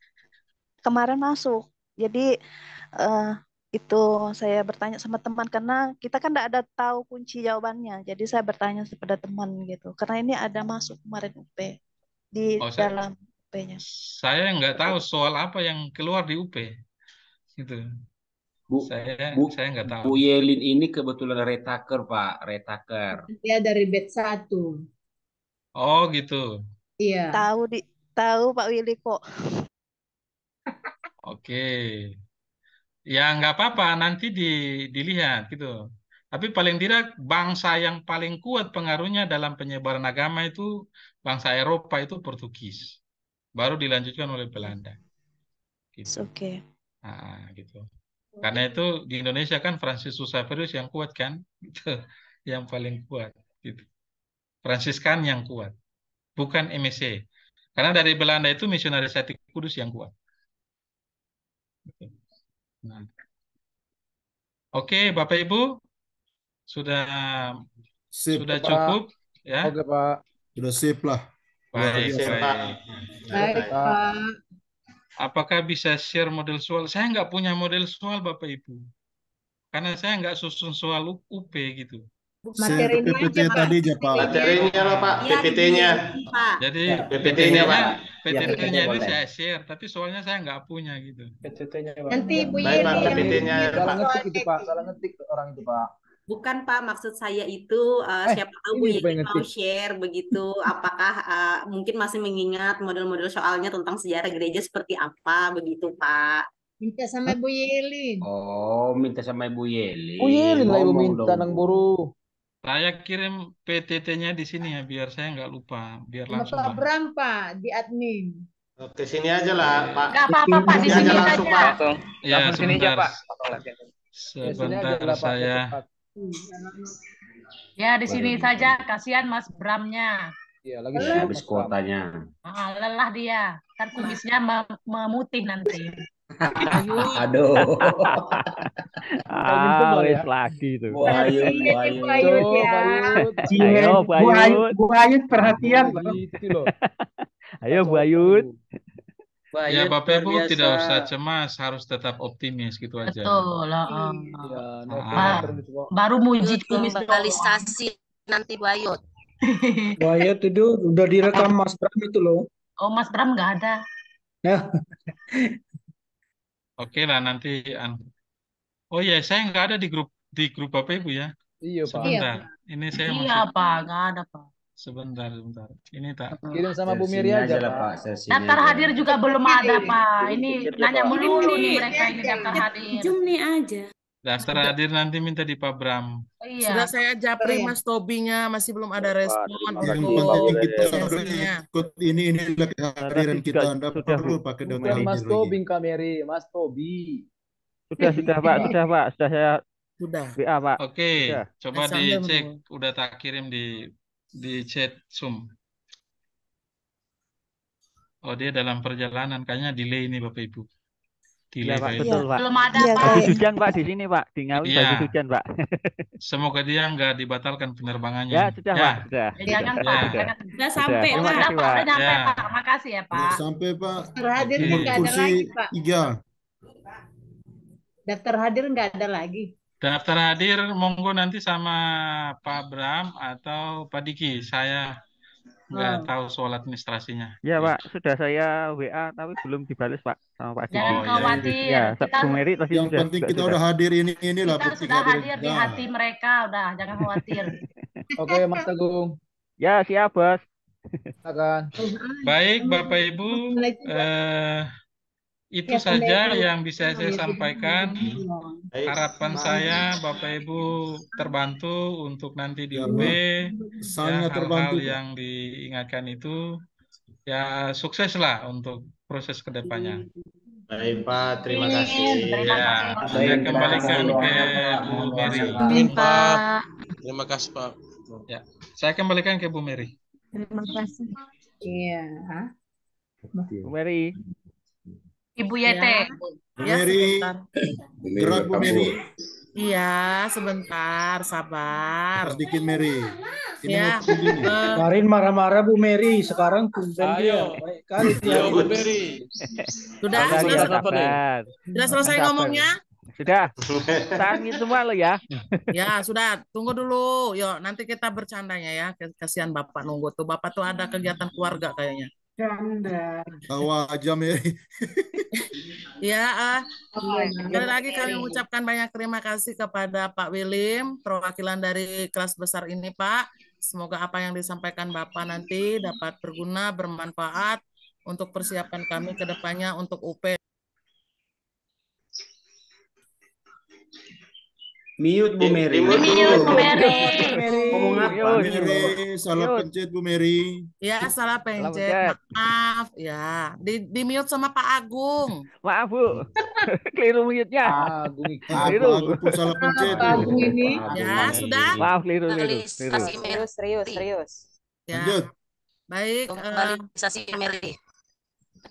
Kemarin masuk. Jadi itu saya bertanya sama teman karena kita kan nggak ada tahu kunci jawabannya. Jadi saya bertanya kepada teman gitu. Karena ini ada masuk kemarin UP di dalam UP-nya. Saya nggak tahu soal apa yang keluar di UP. Gitu. Saya nggak tahu. Bu Yelin ini kebetulan retaker, Pak, retaker. Dia dari batch 1. Oh, gitu. Iya. Tahu Pak Willy kok. Oke. Ya nggak apa-apa, nanti dilihat gitu. Tapi paling tidak bangsa yang paling kuat pengaruhnya dalam penyebaran agama itu bangsa Eropa itu Portugis. Baru dilanjutkan oleh Belanda. Gitu. Oke. Nah, gitu. Karena itu di Indonesia kan Franciscus Xaverius yang kuat kan, gitu. Yang paling kuat. Gitu. Fransiskan yang kuat, bukan MSC. Karena dari Belanda itu misionaris Sati Kudus yang kuat. Gitu. Nah. Oke, Bapak Ibu, sudah cukup ya? Oke, Pak. Sudah sip lah. Baik. Baik, Pak. Apakah bisa share model soal? Saya nggak punya model soal, Bapak Ibu. Karena saya nggak susun soal UP gitu. Materinya PPT aja, Pak. tadi aja, Pak. Materinya loh, Pak. PPT-nya. Jadi PPT-nya, Pak. PPT-nya ini saya share, tapi soalnya saya nggak punya gitu. PPT-nya, Pak. Nanti Bu Baik, Pak, Yeli yang PPT-nya, bikin Pak. soal Itu, Pak. Salah ngetik orang itu, Pak. Bukan Pak, maksud saya itu siapa tahu Bu ini Yeni pengen mau share begitu. Apakah mungkin masih mengingat model-model soalnya tentang sejarah gereja seperti apa begitu Pak? Minta sama Bu Yelin. Oh, minta sama Ibu Yeli. Yelin lah ibu Ngomong minta dong, nang Bu. buru. Saya kirim PTT-nya di sini ya, biar saya nggak lupa, biar Sama langsung Pak lah. Bram, Pak, di admin. Oke, sini aja lah, Pak. Nggak apa-apa Pak, di Sini sini aja aja. langsung, Pak. Ya, Langsung sini aja sebentar. Pak. Ya sini aja Sebentar lah Pak. saya. Cepat. Ya, di sini Baru saja. Kasihan Mas Bramnya. Iya lagi Ya, sibuk habis Mas Bram. kuotanya. Lelah dia. Ntar kumisnya memutih nanti. Aduh. Wes lagi tuh. Bu Ayu, Bu Perhatian ya, Ayu. Bu Ayud Tuh, ya. Pak Ayud. Cie, Ayo, Pak Ayud. Bu Ayud perhatian loh. Gitu loh. Ayo, Bu Ayud. Ya, Bapak Ibu tidak usah cemas, harus tetap optimis gitu aja. Betul. Ya, Ah. Baru muji kumis doang. Visualisasi nanti Bu Ayud. Bu Ayud itu udah direkam Mas Bram itu loh. Oh, Mas Bram nggak ada. Nah, Oke lah nanti. Oh ya, saya nggak ada di grup Bapak Ibu ya. Iya, Pak. Sebentar. Ini saya Iya Pak, nggak ada Pak. sebentar. Ini tak. Kirim sama Bu Sesinya Miri aja, lah, Pak. Sesinya Daftar aja. hadir juga belum ada Pak. Ini nanya melulu nih Ini mereka ini daftar hadir. Zoom nih aja. Daftar hadir nanti minta di Pak Bram. Sudah Iya. saya japri Mas Tobinya, masih belum ada respon Yang untuk penting kita sesinya. ikut ini adalah kehadiran kita. Anda perlu pakai data Bukan Mas hadir lagi. Tobi, Kak Mary, Mas Tobi. Sudah Pak, sudah saya Sudah. WA Pak. Oke, Sudah. coba Sambil dicek. menunggu. Udah tak kirim di chat Zoom. Oh, dia dalam perjalanan. Kayaknya delay ini Bapak Ibu. Delay Iya Pak, kayaknya. betul Pak. Belum ada Iya, Pak. Bagus hujan Pak di sini Pak, di Ngawi Iya. bagus hujan Pak. Semoga dia nggak dibatalkan penerbangannya. Ya sudah Ya. Pak, sudah. Jangan Ya. Pak. Sudah. Jangan. Udah sampai Terima Pak. kasih Pak. Udah nyampe Ya. Pak. Makasih ya Sudah Pak. sampai Pak. Daftar hadir Oke. nggak ada Kursi lagi, Pak. 3. Daftar hadir nggak ada lagi. Daftar hadir monggo nanti sama Pak Bram atau Pak Diki. Saya nggak tahu soal administrasinya. Ya Pak, sudah saya WA tapi belum dibalas Pak sama Pak Diki. Jangan Oh, ya. khawatir. Ya, Kita Bu Mary tadi Yang sudah penting juga kita sudah. udah hadir inilah kita bukti sudah kehadiran hadir di kita. hati mereka. Udah, jangan khawatir. Oke, Mas Agung. Ya, siap Bos. Silakan. Baik, Bapak Ibu, itu Ya, saja Mary. yang bisa saya sampaikan. Baik. Harapan saya Bapak Ibu terbantu untuk nanti di Ya, UB. Ya, Sangat terbantu, hal-hal Pak. yang diingatkan itu ya sukseslah untuk proses kedepannya. Baik Pak, terima Amin. kasih. Terima Ya, kasih. Pak. saya kembalikan ke Bu Mary. Amin Pak. Terima kasih Pak. Ya, saya kembalikan ke Bu Mary. Terima kasih. Iya. Bu Mary. Ibu Yete. Bu Ya, Mary, sebentar. gerak Bu Mary. Iya, sebentar, sabar. Sedikit Mary. Ini Ya, mau begini. Kemarin marah-marah Bu Mary, sekarang tumben dia. Baik kali dia. Bu Mary. sudah, Sabar, sudah, sabar. sudah selesai Sabar. ngomongnya? Sudah. Tangin semua lo ya. Ya, sudah. Tunggu dulu. Yuk, nanti kita bercandanya ya. Kasihan Bapak nunggu tuh. Bapak tuh ada kegiatan keluarga kayaknya. Canda. Tawa aja Mary. Ya, sekali lagi kami mengucapkan banyak terima kasih kepada Pak Willim, perwakilan dari kelas besar ini, Pak. Semoga apa yang disampaikan Bapak nanti dapat berguna, bermanfaat untuk persiapan kami ke depannya untuk UP. Mute Bu Mary. Mute Bu Mary. Ngomong apa? Bu Mary, salah pencet Bu Mary. Ya, salah pencet. pencet. Maaf. Ya, di mute sama Pak Agung. Maaf Bu. Keliru mute-nya. Agung. Pak Agung pun salah pencet. Pak Agung ini. Ya, sudah. Maaf keliru. Serius. Ya. Lanjut. Baik, Visualisasi Mary.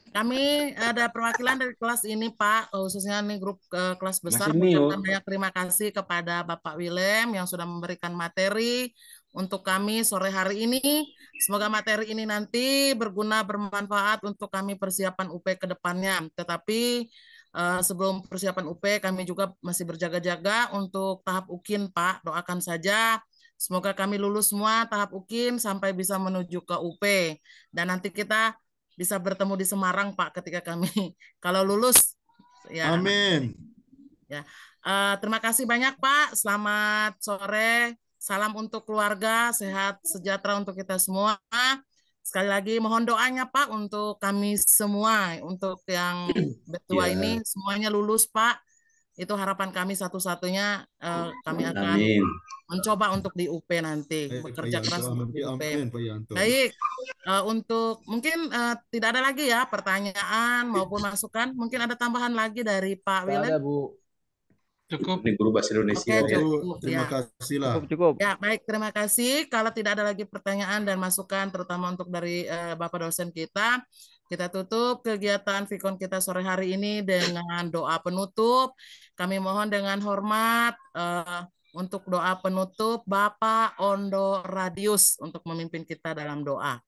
kami ada perwakilan dari kelas ini, Pak, khususnya nih grup kelas besar. Masih Mengucapkan mute. banyak terima kasih kepada Bapak Willem yang sudah memberikan materi untuk kami sore hari ini. Semoga materi ini nanti berguna, bermanfaat untuk kami persiapan UP ke depannya. Tetapi sebelum persiapan UP, kami juga masih berjaga-jaga untuk tahap UKIN, Pak. Doakan saja. Semoga kami lulus semua tahap UKIN sampai bisa menuju ke UP. Dan nanti kita bisa bertemu di Semarang, Pak, ketika kami kalau lulus. Ya. Amin. Ya, terima kasih banyak Pak. Selamat sore. Salam untuk keluarga, sehat sejahtera untuk kita semua. Sekali lagi mohon doanya Pak untuk kami semua, untuk yang berdua ini semuanya lulus Pak. Itu harapan kami satu-satunya. Kami akan mencoba untuk di UP nanti, bekerja keras untuk di UP. Baik, untuk mungkin tidak ada lagi ya pertanyaan maupun masukan. Mungkin ada tambahan lagi dari Pak Willem. Ada Bu. Cukup. Ini guru bahasa Indonesia. Oke, cukup. Terima kasih lah. Cukup. Ya, baik. Terima kasih. Kalau tidak ada lagi pertanyaan dan masukan, terutama untuk dari Bapak dosen kita tutup kegiatan Vikon kita sore hari ini dengan doa penutup. Kami mohon dengan hormat untuk doa penutup Bapak Ondo Radius untuk memimpin kita dalam doa.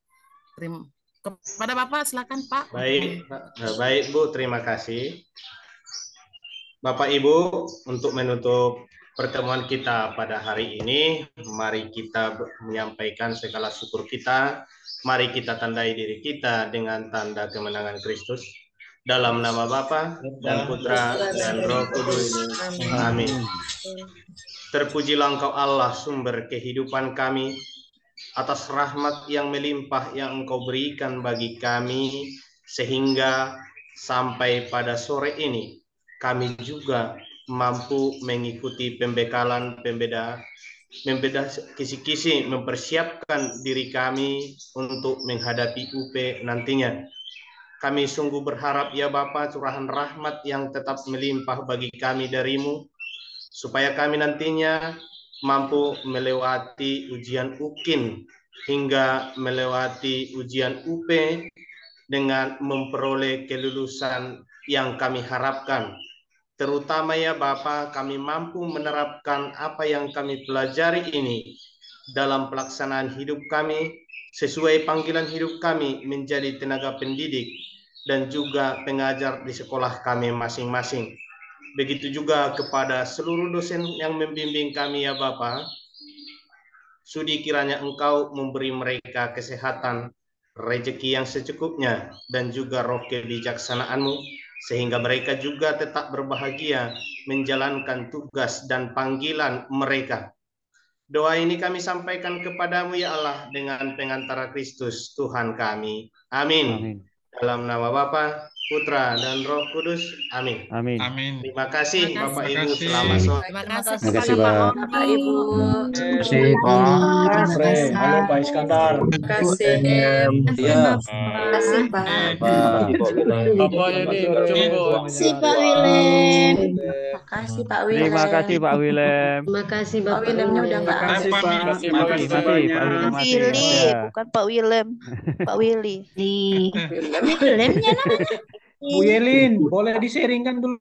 Kepada Bapak, silakan Pak. Baik Bu, terima kasih. Bapak Ibu, untuk menutup pertemuan kita pada hari ini, mari kita menyampaikan segala syukur kita. Mari kita tandai diri kita dengan tanda kemenangan Kristus. Dalam nama Bapa dan Putra dan Roh Kudus. Amin. Terpujilah Engkau Allah, sumber kehidupan kami, atas rahmat yang melimpah yang Engkau berikan bagi kami, sehingga sampai pada sore ini, kami juga mampu mengikuti pembekalan membeda kisi-kisi, mempersiapkan diri kami untuk menghadapi UP nantinya. Kami sungguh berharap ya Bapa, curahan rahmat yang tetap melimpah bagi kami darimu, supaya kami nantinya mampu melewati ujian UKIN hingga melewati ujian UP dengan memperoleh kelulusan yang kami harapkan. Terutama ya Bapa, kami mampu menerapkan apa yang kami pelajari ini dalam pelaksanaan hidup kami, sesuai panggilan hidup kami menjadi tenaga pendidik dan juga pengajar di sekolah kami masing-masing. Begitu juga kepada seluruh dosen yang membimbing kami ya Bapa, sudi kiranya Engkau memberi mereka kesehatan, rezeki yang secukupnya, dan juga roh kebijaksanaan-Mu, sehingga mereka juga tetap berbahagia menjalankan tugas dan panggilan mereka. Doa ini kami sampaikan kepadamu ya Allah dengan pengantara Kristus Tuhan kami. Amin. Dalam nama Bapa, Putra, dan Roh Kudus. Amin. Amin. Terima kasih Bapak Ibu. Selamat sore. Terima kasih Bapak Ibu. Terima kasih Pak. Halo Pak Iskandar. Terima kasih. Iya. Terima kasih Pak. Bapak ini cukup. Terima kasih Pak Willem. Terima kasih Pak Willem. Terima kasih Pak Willem. Terima kasih Bapak Willemnya udah nggak ada. Pak Willy, bukan Pak Willem. Pak Willy. Willemnya namanya. Bu Yelin, boleh di-sharingkan dulu